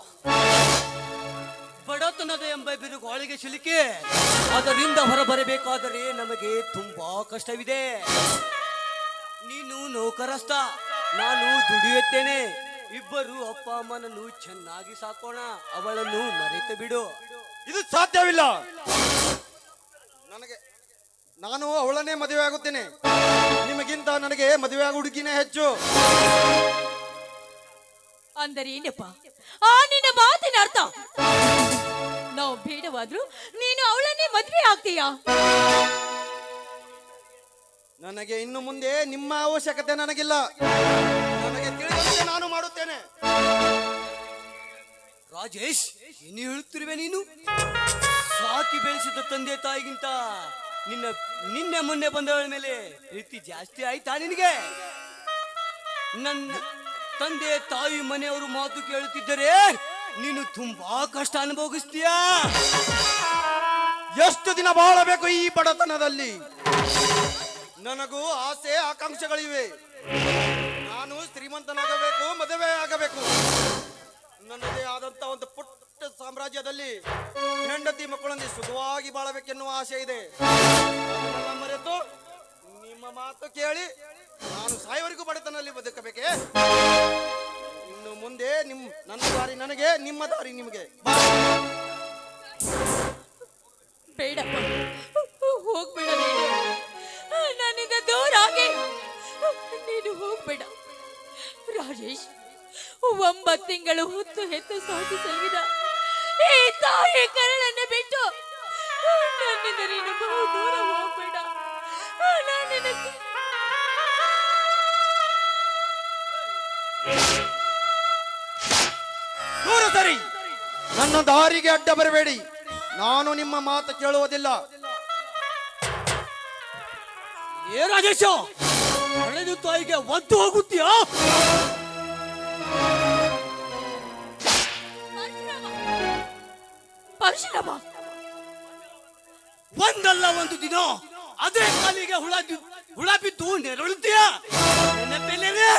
ಬಡತನದ ಎಂಬ ಬಿರುಗಾಳಿಗೆ ಸಿಲುಕಿ ಅದರಿಂದ ಹೊರಬರಬೇಕಾದರೆ ನಮಗೆ ತುಂಬಾ ಕಷ್ಟವಿದೆ. ನೀನು ನೌಕರಸ್ಥ, ನಾನು ದುಡಿಯುತ್ತೇನೆ. ಇಬ್ಬರು ಅಪ್ಪ ಅಮ್ಮನನ್ನು ಚೆನ್ನಾಗಿ ಸಾಕೋಣ. ಅವಳನ್ನು ಮರೆತು ಬಿಡು. ಇದು ಸಾಧ್ಯವಿಲ್ಲ. ನಾನು ಅವಳನ್ನೇ ಮದುವೆ ಆಗುತ್ತೇನೆ. ನಿಮಗಿಂತ ನನಗೆ ಮದುವೆ ಆಗೋ ಹುಡುಗಿನೇ ಹೆಚ್ಚು. ಅಂದರೆ ಏನಪ್ಪ ಆ ನಿನ್ನ ಮಾತಿನ ಅರ್ಥ? ನಾವು ಬೇಡವಾದ್ರೂ ನೀನು ಅವಳನ್ನೇ ಮದುವೆ ಆಗ್ತೀಯಾ? ನನಗೆ ಇನ್ನು ಮುಂದೆ ನಿಮ್ಮ ಅವಶ್ಯಕತೆ ನನಗಿಲ್ಲ. ನನಗೆ ತಿಳಿದಂತೆ ನಾನು ಮಾಡುತ್ತೇನೆ. ರಾಜೇಶ್, ಏನು ಹೇಳುತ್ತಿರುವೆ ನೀನು? ಸಾಕಿ ಬೆಳೆಸಿದ ತಂದೆ ತಾಯಿಗಿಂತ ನಿನ್ನೆ ಮೊನ್ನೆ ಬಂದವಳ ಮೇಲೆ ಪ್ರೀತಿ ಜಾಸ್ತಿ ಆಯ್ತಾ ನಿನಗೆ? ನನ್ನ ತಂದೆ ತಾಯಿ ಮನೆಯವರು ಮಾತು ಕೇಳುತ್ತಿದ್ದರೆ ನೀನು ತುಂಬಾ ಕಷ್ಟ ಅನುಭವಿಸ್ತೀಯಾ? ಎಷ್ಟು ದಿನ ಬಾಳಬೇಕು ಈ ಬಡತನದಲ್ಲಿ? ನನಗೂ ಆಸೆ ಆಕಾಂಕ್ಷೆಗಳಿವೆ. ನಾನು ಶ್ರೀಮಂತನಾಗಬೇಕು, ಮದುವೆ ಆಗಬೇಕು. ನನ್ನದೇ ಆದಂತ ಒಂದು ಪುಟ್ಟ ಸಾಮ್ರಾಜ್ಯದಲ್ಲಿ ಹೆಂಡತಿ ಮಕ್ಕಳೊಂದಿಗೆ ಸುಖವಾಗಿ ಬಾಳಬೇಕೆನ್ನುವ ಆಸೆ ಇದೆ. ಅದನ್ನೆಲ್ಲ ಮರೆತು ನಿಮ್ಮ ಮಾತು ಕೇಳಿ ನಾನು ಸಾಯವರೆಗೂ ಬಡತನಲ್ಲಿ ಬದುಕಬೇಕೆ? ಇನ್ನು ಮುಂದೆ ನನ್ನ ದಾರಿ ನನಗೆ, ನಿಮ್ಮ ದಾರಿ ನಿಮಗೆ. ಬೇಡಪ್ಪ, ಹೋಗ್ಬೇಡ. ನೀನು ನನ್ನಿಂದ ದೂರ ಆಗಿ ನೀನು ಹೋಗ್ಬೇಡ ರಾಜೇಶ್. 9 ತಿಂಗಳು ಹೊತ್ತು ಹೆತ್ತು ಸಾಕಿ ಸಲುವಿದ ಈ ತಾಯಿ ಕರಳನ್ನು ಬಿಟ್ಟು ನನ್ನಿಂದ ನೀನು ಬಹು ದೂರ ಹೋಗ್ಬೇಡ. ದೂರ ಸರಿ. ನನ್ನ ದಾರಿಗೆ ಅಡ್ಡ ಬರಬೇಡಿ. ನಾನು ನಿಮ್ಮ ಮಾತು ಕೇಳುವುದಿಲ್ಲ. ಏ ರಾಜೇಶ, ಹಳೆದು ತಾಯಿಗೆ ಒದ್ದು ಹೋಗುತ್ತೀಯಾ? ಪರಶುರಾಮ, ಒಂದಲ್ಲ ಒಂದು ದಿನ ಅದೇ ಕಾಲಿಗೆ ಹುಳ ಬಿದ್ದು ನೆರಳುತ್ತೀಯಾ? ನೆನಪಿಲ್ಲವೇ?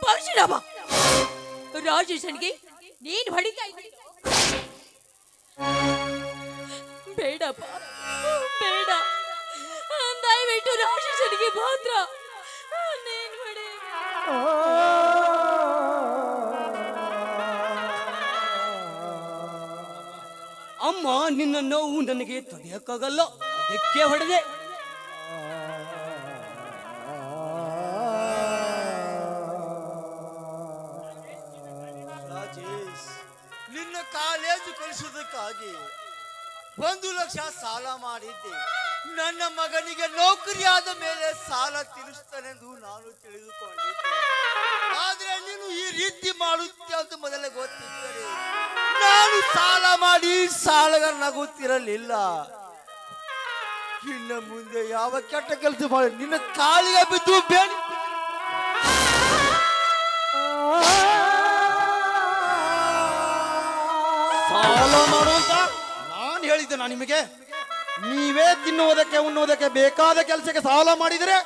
ಪರಶುರಾಮ, ರಾಜೇಶನ್ಗೆ ನೀನು ಹೊಡಿತಾ ಇದ್ದೀನಿ. ಬೇಡಪ್ಪ, ಬೇಡ. ದಯವಿಟ್ಟು ರಾಜೇಶನ್ಗೆ ಮಾತ್ರ ನೀನು ಹೊಡಿ. ಅಮ್ಮ ನಿನ್ನ ನೋವು ನನಗೆ ತಡೆಯಕ್ಕಾಗಲ್ಲ, ಅದಕ್ಕೆ ಹೊಡೆದೆ. ರಾಜೇಶ್, ನಿನ್ನ ಕಾಲೇಜು ಕಲಿಸೋದಕ್ಕಾಗಿ 1 ಲಕ್ಷ ಸಾಲ ಮಾಡಿದ್ದೆ. ನನ್ನ ಮಗನಿಗೆ ನೌಕರಿಯಾದ ಮೇಲೆ ಸಾಲ ತೀರಿಸ್ತಾನೆಂದು ನಾನು ತಿಳಿದುಕೊಂಡಿದ್ದೆ. ಆದ್ರೆ ನೀನು ಈ ರೀತಿ ಮಾಡುತ್ತೆ ಅಂತ ಮೊದಲೇ ಗೊತ್ತಿದ್ದರೆ ನಾನು ಸಾಲ ಮಾಡಿ ಸಾಲಗಾರನಾಗುತ್ತಿರಲಿಲ್ಲ. ಇನ್ನು ಮುಂದೆ ಯಾವ ಕೆಟ್ಟ ಕೆಲಸ ಮಾಡಿ ನಿನ್ನ ಕಾಲಿಗೆ ಬಿದ್ದು ಬೇಡ. ಸಾಲ ಮಾಡುವಂತ ನಾನು ಹೇಳಿದ್ದೆ ನಿಮಗೆ? ನೀವೇ ತಿನ್ನುವುದಕ್ಕೆ ಉಣ್ಣುವುದಕ್ಕೆ ಬೇಕಾದ ಕೆಲಸಕ್ಕೆ ಸಾಲ ಮಾಡಿದರೆ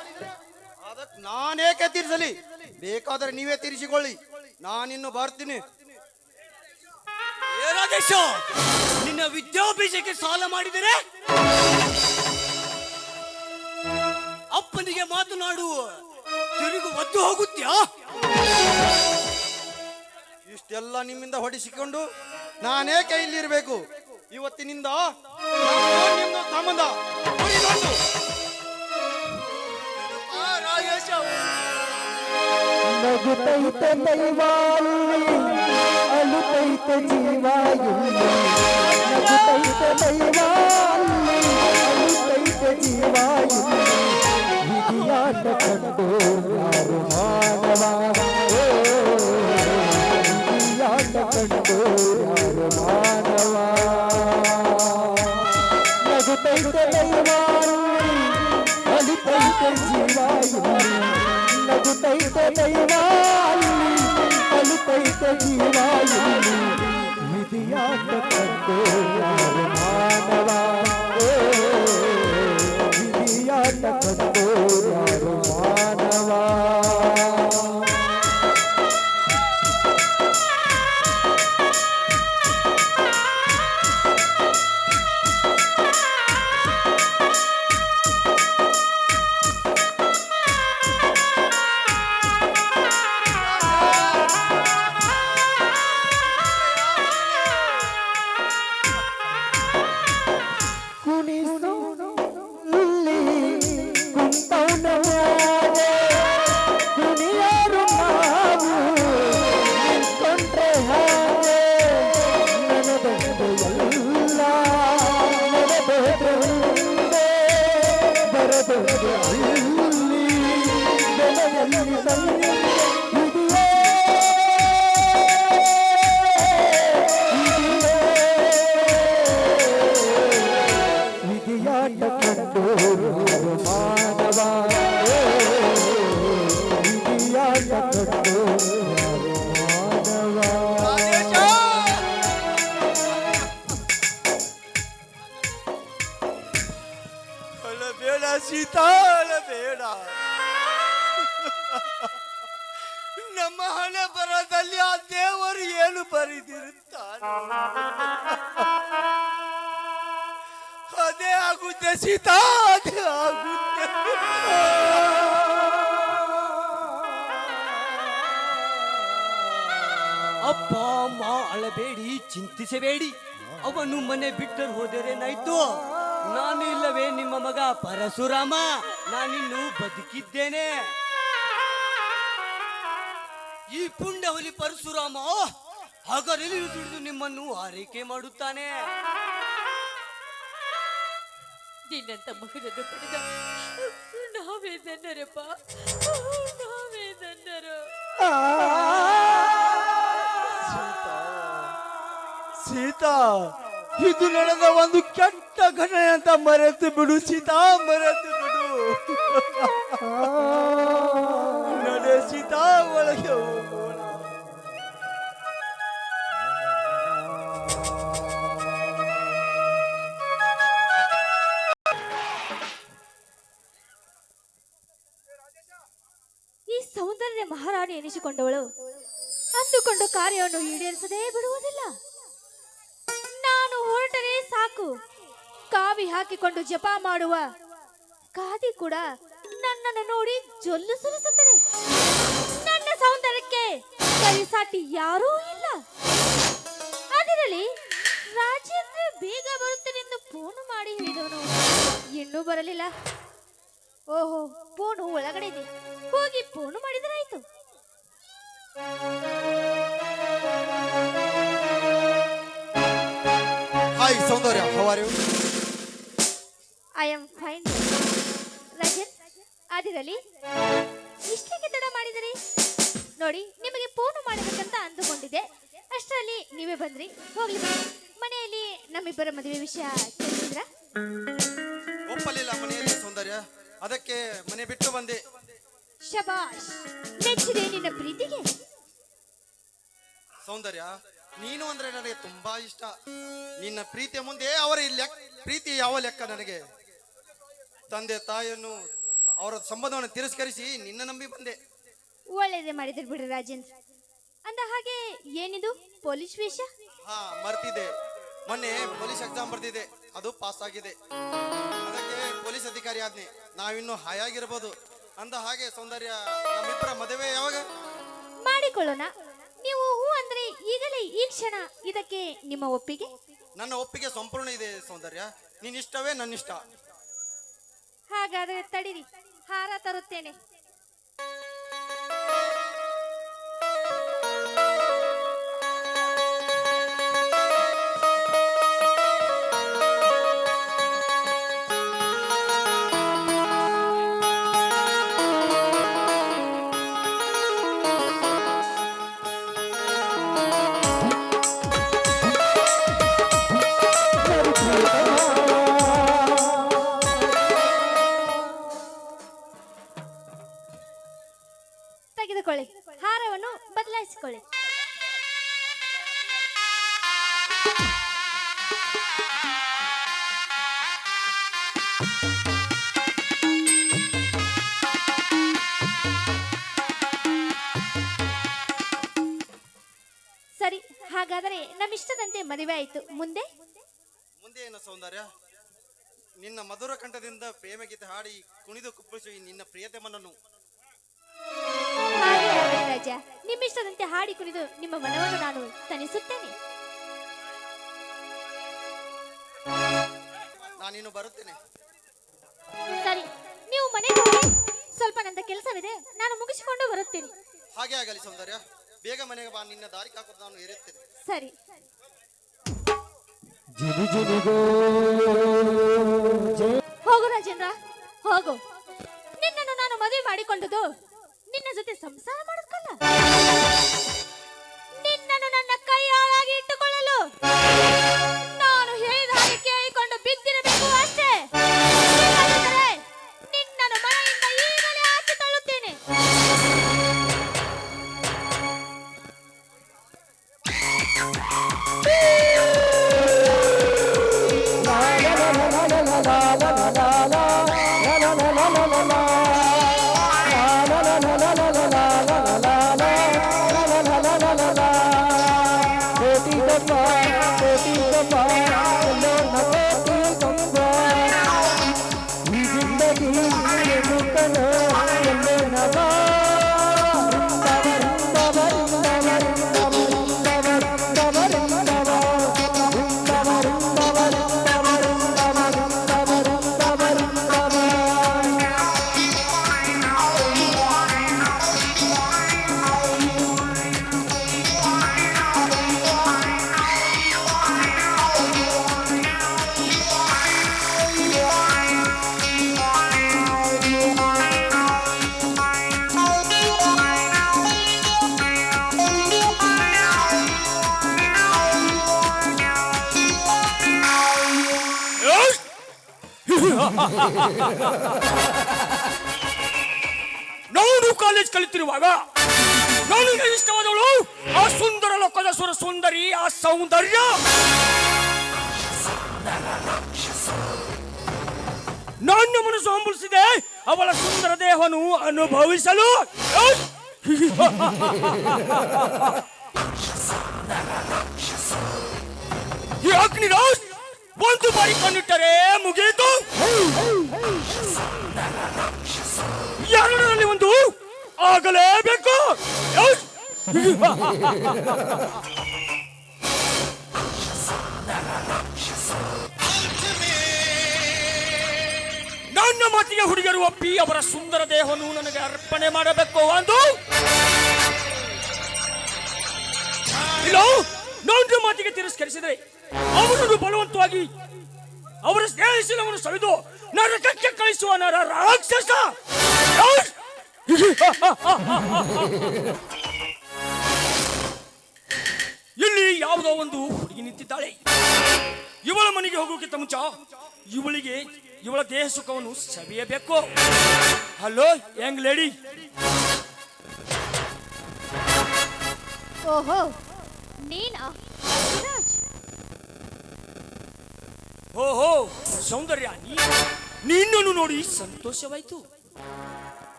ಅದಕ್ಕೆ ನಾನೇಕೆ ತೀರಿಸಲಿ? ಬೇಕಾದರೆ ನೀವೇ ತೀರಿಸಿಕೊಳ್ಳಿ. ನಾನಿನ್ನು ಬರ್ತೀನಿ. ಏ ರಾಜೇಶ, ನಿನ್ನ ವಿದ್ಯಾಭ್ಯಾಸಕ್ಕೆ ಸಾಲ ಮಾಡಿದರೆ ಅಪ್ಪನಿಗೆ ಮಾತನಾಡುವ ತಿರುಗು ಒದ್ದು ಹೋಗುತ್ತ್ಯಾ? ಇಷ್ಟೆಲ್ಲ ನಿಮ್ಮಿಂದ ಹೊಡಿಸಿಕೊಂಡು ನಾನೇಕೆ ಇಲ್ಲಿರಬೇಕು? ಇವತ್ತಿನಿಂದ ನಿಮ್ಮ ಸಂಬಂಧ ಮುರಿದೋಯ್ತು. ರಾಜೇಶ, ನಗುತ್ತೈತೆ ದೈವಾಯಿ, ಅಳುತ್ತೈತೆ ಜೀವಾಯುಲ್ಲಿ. ನಗುತ್ತೈತೆ ದೈವಾಯಿ, ಅಳುತ್ತೈತೆ ಜೀವಾಯುಲ್ಲಿ. ವಿಧಿಯಾಟ ಕಂಡು ಯಾರು ಮಾನವ ಜೀವ ಇಲ್ಲಿ ನಗುತ್ತೈತೆ ದೈವ ಇಲ್ಲಿ ಕಲಿತೈತೆ ಜೀವ ಇಲ್ಲಿ ವಿಧಿಯಾಟ ಕಂಡು ಯಾರು ಮಾನವ ವಿಧಿಯಾಟ ಕಂಡು ಯಾರು ಮಾನವ ಅಳಬೇಡ ಸೀತಾ, ಅಳಬೇಡ. ನಮ್ಮ ಹಣೆ ಬರದಲ್ಲಿ ಆ ದೇವರು ಏನು ಬರೆದಿರುತ್ತಾನೆ ಅದೇ ಆಗುತ್ತೆ ಸೀತಾ, ಅದೇ ಆಗುತ್ತೆ. ಅಪ್ಪ ಅಮ್ಮ ಅಳಬೇಡಿ, ಚಿಂತಿಸಬೇಡಿ. ಅವನು ಮನೆ ಬಿಟ್ಟರು ಹೋದರೇನಾಯ್ತು? ನಾನು ಇಲ್ಲವೇ ನಿಮ್ಮ ಮಗ ಪರಶುರಾಮ, ನಾನಿನ್ನು ಬದುಕಿದ್ದೇನೆ. ಈ ಪುಂಡವಲಿ ಪರಶುರಾಮ ಹಗಲಿರುಳು ದುಡಿದು ನಿಮ್ಮನ್ನು ಆರೈಕೆ ಮಾಡುತ್ತಾನೆ. ನಿನ್ನಂತ ಮಗನನ್ನು ಪಡೆದ ನಾವೇ ಧನ್ಯರಪ್ಪ, ನಾವೇ ಧನ್ಯರು. ಸೀತಾ, ಇದು ನಡೆದ ಒಂದು ಕೆಟ್ಟ ಘಟನೆ ಅಂತ ಮರೆತು ಬಿಡು ಸೀತಾ, ಮರೆತು ಬಿಡು. ನಡೆ ಸೀತಾ, ಒಳಗೆ ಹೋಗೋಣ. ಈ ಸೌಂದರ್ಯ ಮಹಾರಾಣಿ ಎನಿಸಿಕೊಂಡವಳು ಅಂದುಕೊಂಡ ಕಾರ್ಯವನ್ನು ಈಡೇರಿಸದೇ ಬಿಡುವುದಿಲ್ಲ. ನಾನು ಹೊರಟರೆ ಸಾಕು, ಕಾವಿ ಹಾಕಿಕೊಂಡು ಜಪ ಮಾಡುವ ಕಾದಿ ಕೂಡ ನನ್ನನ್ನು ನೋಡಿ ಜೊಲ್ಲು ಸುರಿಸುತ್ತದೆ. ನನ್ನ ಸೌಂದರ್ಯಕ್ಕೆ ಸರಿಸಾಟಿ ಯಾರೂ ಇಲ್ಲ. ಅದರಲ್ಲಿ ರಾಜೇಂದ್ರ ಬೇಗ ಬರುತ್ತೇನೆಂದು ಫೋನ್ ಮಾಡಿ ಹೇಳಿದವನು ಇನ್ನೂ ಬರಲಿಲ್ಲ. ಓಹೋ, ಫೋನು ಒಳಗಡೆ ಇದೆ, ಹೋಗಿ ಫೋನು ಮಾಡಿದರಾಯ್ತು. Hi Soundarya, how are you? I am fine. Rajat, ಅದಿರಲಿ, ಇಷ್ಟಕ್ಕೆ ತಡ ಮಾಡಿದರೆ ನೋಡಿ, ನಿಮಗೆ ಫೋನ್ ಮಾಡಬೇಕಂತ ಅಂದುಕೊಂಡಿದ್ದೆ, ಅಷ್ಟರಲ್ಲಿ ನೀವೇ ಬಂದ್ರಿ. ಹೋಗ್ಲಿ ಬಿಡಿ. ಮನೆಯಲ್ಲಿ ನಮ್ಮಿಬ್ಬರ ಮದುವೆ ವಿಷಯ ತಿಳಿಸಿದ್ರ? ಒಪ್ಪಲಿಲ್ಲ ಮನೆಯಲ್ಲಿ ಸೌಂದರ್ಯ, ಅದಕ್ಕೆ ಮನೆ ಬಿಟ್ಟು ಬಂದೆ. ಶಬಾಷ್, ಮೆಚ್ಚಿದೆ ನಿನ್ನ ಪ್ರೀತಿಗೆ. ಸೌಂದರ್ಯ, ನೀನು ಅಂದ್ರೆ ನನಗೆ ತುಂಬಾ ಇಷ್ಟ. ನಿನ್ನ ಪ್ರೀತಿಯ ಮುಂದೆ ಅವರ ಪ್ರೀತಿ ಯಾವ ಲೆಕ್ಕ ನನಗೆ? ತಂದೆ ತಾಯಿಯನ್ನು ಅವರ ಸಂಬಂಧವನ್ನು ತಿರಸ್ಕರಿಸಿ ನಿನ್ನ ನಂಬಿ ಬಂದೆ. ಒಳ್ಳೇದೇ ಮಾಡಿದ್ರು ಬಿಡ್ರಿ ರಾಜೇಂದ್ರ. ಅಂದ ಹಾಗೆ ಏನಿದು ಪೊಲೀಸ್ ವೇಷ? ಹಾ, ಮರ್ತಿದ್ದೆ. ಮೊನ್ನೆ ಪೊಲೀಸ್ ಎಕ್ಸಾಮ್ ಬರ್ತಿದ್ದೆ, ಅದು ಪಾಸ್ ಆಗಿದೆ. ಅದಕ್ಕೆ ಪೊಲೀಸ್ ಅಧಿಕಾರಿ ಆದ್ನೆ. ನಾವಿನ್ನು ಹಾಯಾಗಿರ್ಬೋದು. ಅಂದ ಹಾಗೆ ಸೌಂದರ್ಯ, ನಮ್ಮಿಬ್ಬರ ಮದುವೆ ಯಾವಾಗ ಮಾಡಿಕೊಳ್ಳೋಣ? ನೀವು ಹೂ ಅಂದ್ರೆ ಈಗಲೇ ಈ ಕ್ಷಣ ಇದಕ್ಕೆ ನಿಮ್ಮ ಒಪ್ಪಿಗೆ? ನನ್ನ ಒಪ್ಪಿಗೆ ಸಂಪೂರ್ಣ ಇದೆ ಸೌಂದರ್ಯ. ನಿನ್ನಿಷ್ಟವೇ ನನ್ನಿಷ್ಟ. ಹಾಗಾದ್ರೆ ತಡಿರಿ, ಹಾರ ತರುತ್ತೇನೆ. ಹಾರವನ್ನು ಬದಲಾಯಿಸಿಕೊಳ್ಳಿ. ಸರಿ, ಹಾಗಾದರೆ ನಮ್ಮಿಷ್ಟದಂತೆ ಮದುವೆ ಆಯಿತು. ಮುಂದೆ ಮುಂದೆ ಏನು ಸೌಂದರ್ಯ? ನಿನ್ನ ಮಧುರ ಕಂಠದಿಂದ ಪ್ರೇಮಗೀತೆ ಹಾಡಿ ಕುಣಿದು ಕುಪ್ಪಳಿಸುವ ನಿನ್ನ ಪ್ರಿಯತಮನನ್ನು ಹಾಗೆ ಆಗಲಿ ರಾಜ. ನಿಮ್ಮಿಷ್ಟದಂತೆ ಹಾಡಿ ಕುಣಿದು ನಿಮ್ಮ ಮನವನ್ನು ನಾನು ತಣಿಸುತ್ತೇನೆ. ನಾನಿನ್ನು ಬರುತ್ತೇನೆ. ಸರಿ, ನೀವು ಮನೆಗೆ ಹೋಗಿ. ಸ್ವಲ್ಪ ನನ್ನ ಕೆಲಸವಿದೆ, ನಾನು ಮುಗಿಸಿಕೊಂಡು ಬರುತ್ತೇನೆ. ಹಾಗೆ ಆಗಲಿ ಸೌಂದರ್ಯ, ಬೇಗ ಮನೆಗೆ ಬಾ. ನಿನ್ನ ದಾರಿ ಕಾಕೋದು ನಾನು ಏರುತ್ತೇನೆ. ಸರಿ. ಹೋಗು ರಾಜೇಂದ್ರ, ಹೋಗು. ನಿನ್ನನ್ನು ನಾನು ಮದುವೆ ಮಾಡಿಕೊಂಡದು ನಿನ್ನ ಜೊತೆ ಸಂಸಾರ ಮಾಡೋದಕ್ಕಲ್ಲ, ನಿನ್ನನ್ನು ನನ್ನ ಕೈಯಾಳಾಗಿ ಇಟ್ಟುಕೊಳ್ಳಲು. ನಾನು ಹೇಳಿದ ಹಾಗೆ ಕೇಳಿಕೊಂಡು ಬಿದ್ದಿರಬೇಕು ಅಷ್ಟೇ. ಇಲ್ಲದಿದ್ದರೆ ನಿನ್ನನ್ನು ಮನೆಯಿಂದ ಈಗಲೇ ಆಚೆ ತಳ್ಳುತ್ತೇನೆ. ನಾನು ಕಾಲೇಜ್ ಕಲಿತಿರುವಾಗ ನನಗೆ ಇಷ್ಟವಾದವಳು ಆ ಸುಂದರ ಲೋಕದ ಸುರ ಸುಂದರಿ, ಆ ಸೌಂದರ್ಯ. ನನ್ನ ಮನಸ್ಸು ಹಂಬಲಿಸಿದೆ ಅವಳ ಸುಂದರ ದೇಹವನ್ನು ಅನುಭವಿಸಲು. ಈ ಅಗ್ನಿರಾಜ್ ಒಂದು ಬಾರಿ ಕಣ್ಣಿಟ್ಟರೆ ಮುಗಿಯಿತು. ಎರಡರಲ್ಲಿ ಒಂದು ಆಗಲೇಬೇಕು. ನನ್ನ ಮಾತಿಗೆ ಹುಡುಗರು ಒಪ್ಪಿ ಅವರ ಸುಂದರ ದೇಹವನ್ನು ನನಗೆ ಅರ್ಪಣೆ ಮಾಡಬೇಕು ಅಂದು. ಇಲ್ಲ, ನನ್ನ ಮಾತಿಗೆ ತಿರಸ್ಕರಿಸಿದರೆ ಅವರನ್ನು ಬಲವಂತವಾಗಿ ಅವರ ಸ್ನೇಹಿತನನ್ನು ಸವಿದು ನರಕಕ್ಕೆ ಕಳಿಸುವ ನರ ರಾಕ್ಷಸ. ಇಲ್ಲಿ ಯಾವುದೋ ಒಂದು ಹುಡುಗಿ ನಿಂತಿದ್ದಾಳೆ. ಇವಳ ಮನೆಗೆ ಹೋಗೋಕ್ಕಿಂತ ಮುಂಚ ಇವಳ ದೇಹ ಸುಖವನ್ನು ಸವಿಯಬೇಕು. Hello Young lady. ಓಹೋ, ನೀನಾ ರಾಜ್? ಓಹೋ ಸೌಂದರ್ಯ, ನಿನ್ನನ್ನು ನೋಡಿ ಸಂತೋಷವಾಯ್ತು.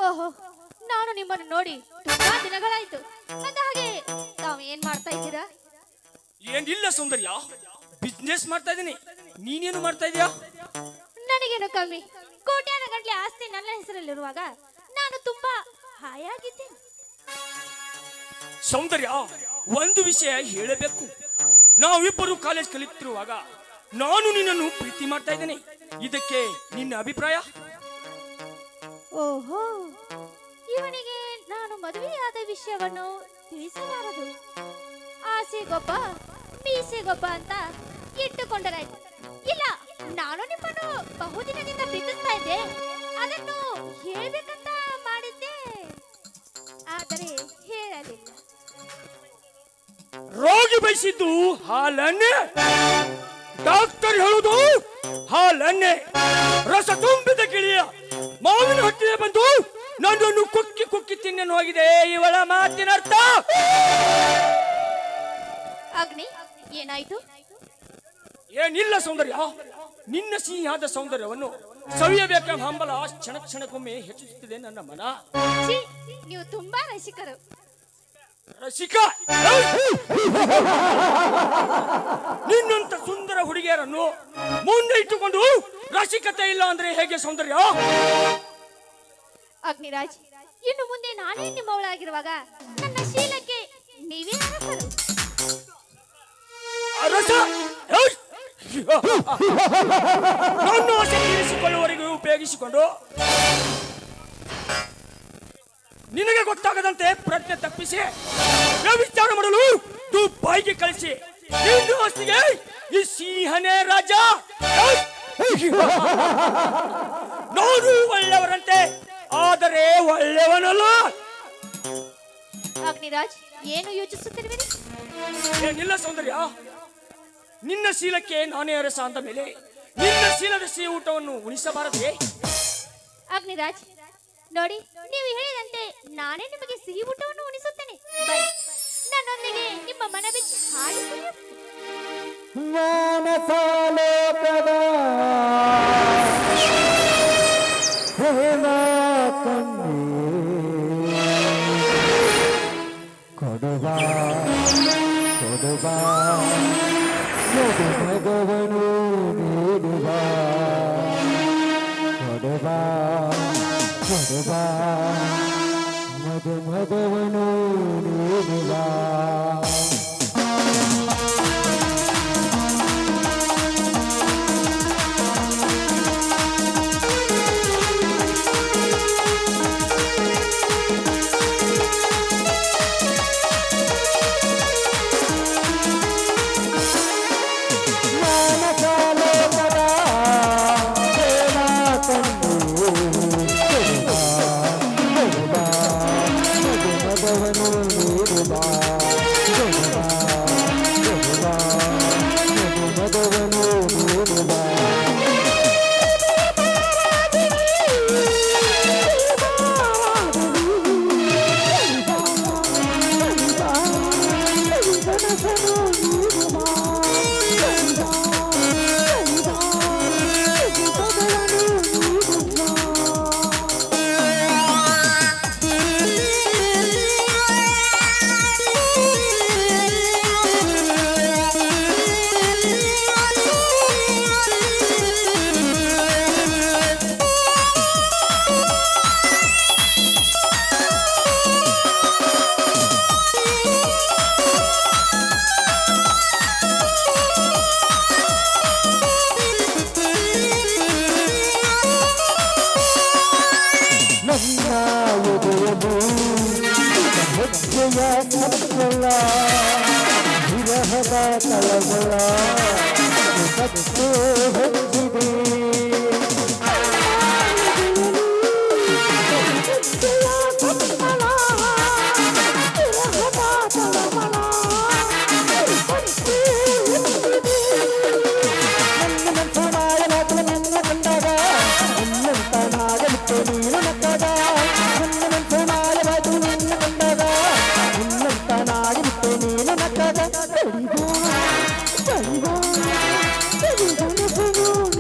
ಓಹೋ, ನಾನು ನಿಮ್ಮನ್ನು ನೋಡಿ ತುಂಬಾ ದಿನಗಳಾಯ್ತು. ಅಂದ ಹಾಗೆ ತಾವು ಏನ್ ಮಾಡ್ತಾ ಇದ್ದೀರಾ? ಏನಿಲ್ಲ ಸೌಂದರ್ಯ, ಬಿಸ್ನೆಸ್ ಮಾಡ್ತಾ ಇದ್ದೀನಿ. ನೀನೇನು ಮಾಡ್ತಾ ಇದೀಯಾ? ನನಗೇನು ಕಮ್ಮಿ. ಕೋಟ್ಯಾನ ಗಂಟ್ಲೆ ಆಸ್ತಿ ನನ್ನ ಹೆಸರಲ್ಲಿರುವಾಗ ನಾನು ತುಂಬಾ ಹಾಯಾಗಿದ್ದೇನೆ. ಸೌಂದರ್ಯ, ಒಂದು ವಿಷಯ ಹೇಳಬೇಕು. ನಾವಿಬ್ಬರು ಕಾಲೇಜ್ ಕಲಿತಿರುವಾಗ ನಾನು ನಿನ್ನನ್ನು ಪ್ರೀತಿ ಮಾಡ್ತಾ ಇದ್ದೇನೆ. ಇದಕ್ಕೆ ನಿನ್ನ ಅಭಿಪ್ರಾಯ? ಓಹೋ, ಇವನಿಗೆ ನಾನು ಮದುವೆಯಾದ ವಿಷಯವನ್ನು ತಿಳಿಸಬಾರದು. ಆಸೆಗೊಬ್ಬ ಮೀಸೆಗೊಬ್ಬ ಅಂತ ಇಟ್ಟುಕೊಂಡರಾಯ್ತು. ಇಲ್ಲ, ನಾನು ನಿಮ್ಮನ್ನು ಬಹುದಿನದಿಂದ ಪ್ರೀತಿಸ್ತಾ ಇದ್ದೆ. ಅದನ್ನು ಹೇಳ್ಬೇಕಂತ ಮಾಡಿದ್ದೆ, ಆದರೆ ಹೇಳಲಿಲ್ಲ. ರೋಗಿ ಬಯಸಿದ್ದು ಹಾಲನ್ನೇ, ಡಾಕ್ಟರ್ ಹೇಳುವುದು ಹಾಲನ್ನೇ. ರಸ ತುಂಬಿದ ಗಿಳಿಯ ಮಾವಿನ ಹತ್ತಿರ ಬಂದು ನನ್ನನ್ನು ಕುಕ್ಕಿ ಕುಕ್ಕಿ ತಿನ್ನೋಗಿದೆ ಇವಳ ಮಾತಿನ ಅರ್ಥ. ಅಗ್ನಿ, ಏನಾಯ್ತು? ಏನಿಲ್ಲ ಸೌಂದರ್ಯ, ನಿನ್ನ ಸಿಹಿಯಾದ ಸೌಂದರ್ಯವನ್ನು ಸವಿಯಬೇಕೆಂಬ ಹಂಬಲ ಕ್ಷಣ ಕ್ಷಣಕ್ಕೊಮ್ಮೆ ಹೆಚ್ಚುತ್ತಿದೆ ನನ್ನ ಮನ. ಛೀ, ನೀವು ತುಂಬಾ ರಸಿಕರು. ರಸಿಕ, ನಿನ್ನಂತ ಸುಂದರ ಹುಡುಗಿಯರನ್ನು ಮುಂದೆ ಇಟ್ಟುಕೊಂಡು ರಸಿಕತೆ ಇಲ್ಲ ಅಂದ್ರೆ ಹೇಗೆ ಸೌಂದರ್ಯ? ಅಗ್ನಿರಾಜ್, ಇನ್ನು ಮುಂದೆ ನಾನೇ ನಿಮ್ಮವಳಾಗಿರುವಾಗ ನನ್ನ ಶೀಲಕ್ಕೆ ನೀವೇ ಅರಸರು. ಅರಸ? ನನ್ನ ಆಸೆ ತೀರಿಸಿಕೊಳ್ಳುವವರೆಗೂ ಉಪಯೋಗಿಸಿಕೊಂಡು ನಿನಗೆ ಗೊತ್ತಾಗದಂತೆ ಪ್ರಜ್ಞೆ ತಪ್ಪಿಸಿ ವ್ಯಭಿಚಾರ ಮಾಡಲು ದುಬೈಗೆ ಕಳಿಸಿ ನಿನ್ನ ಆಸ್ತಿಗೆ ಈ ಸಿಂಹನೇ ರಾಜ. ನಾನು ಒಳ್ಳೆಯವರಂತೆ, ಆದರೆ ಒಳ್ಳೆಯವನಲ್ಲ. ಅಗ್ನಿರಾಜ್, ಏನು ಯೋಚಿಸುತ್ತಿರುವಿರಿ? ಏನಿಲ್ಲ ಸೌಂದರ್ಯ, ನಿನ್ನ ಶೀಲಕ್ಕೆ ನಾನೇ ಅರಸ ಅಂದ ಮೇಲೆ ನಿನ್ನ ಶೀಲದ ಸಿಹಿ ಊಟವನ್ನು ಉಣಿಸಬಾರದೆ? ಅಗ್ನಿರಾಜ್, ನೋಡಿ, ನೀವು ಹೇಳಿದಂತೆ ನಾನೇ ನಿಮಗೆ ಸಿಹಿ ಊಟವನ್ನು ಉಣಿಸುತ್ತೇನೆ. ಬನ್ನಿ, ನನ್ನೊಂದಿಗೆ ನಿಮ್ಮ ಮನ ಬಿಚ್ಚಿ ಹಾಡಿ ಕುಡಿಯಿರಿ. ಮಾನಸಾಲೋಕದ ಪ್ರೇಮ ಕಣ್ಣಿ ಕೊಡುವ ಕೊಡುವ ಮಗವನು ನೀಡುವ ಕೊಡುವ ಕೊಡುವ ಮಗವನು ನೀಡುವ. ವಿರಹದ ಕಳವಳ ಹೊಂದಿದೆ. Baby,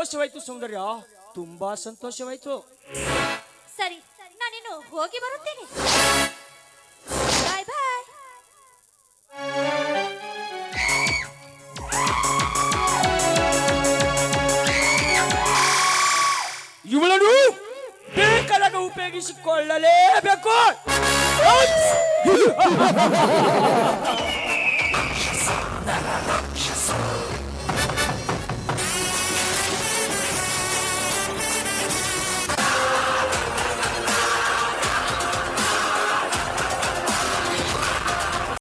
ಸಂತೋಷವಾಯ್ತು ಸೌಂದರ್ಯ, ತುಂಬಾ ಸಂತೋಷವಾಯ್ತು. ಸರಿ, ನಾನಿನ್ನು ಹೋಗಿ ಬರುತ್ತೇನೆ. ಬಾಯ್ ಬಾಯ್. ಇವಳನ್ನು ಬೇಕಾದಾಗ ಉಪಯೋಗಿಸಿಕೊಳ್ಳಲೇಬೇಕು.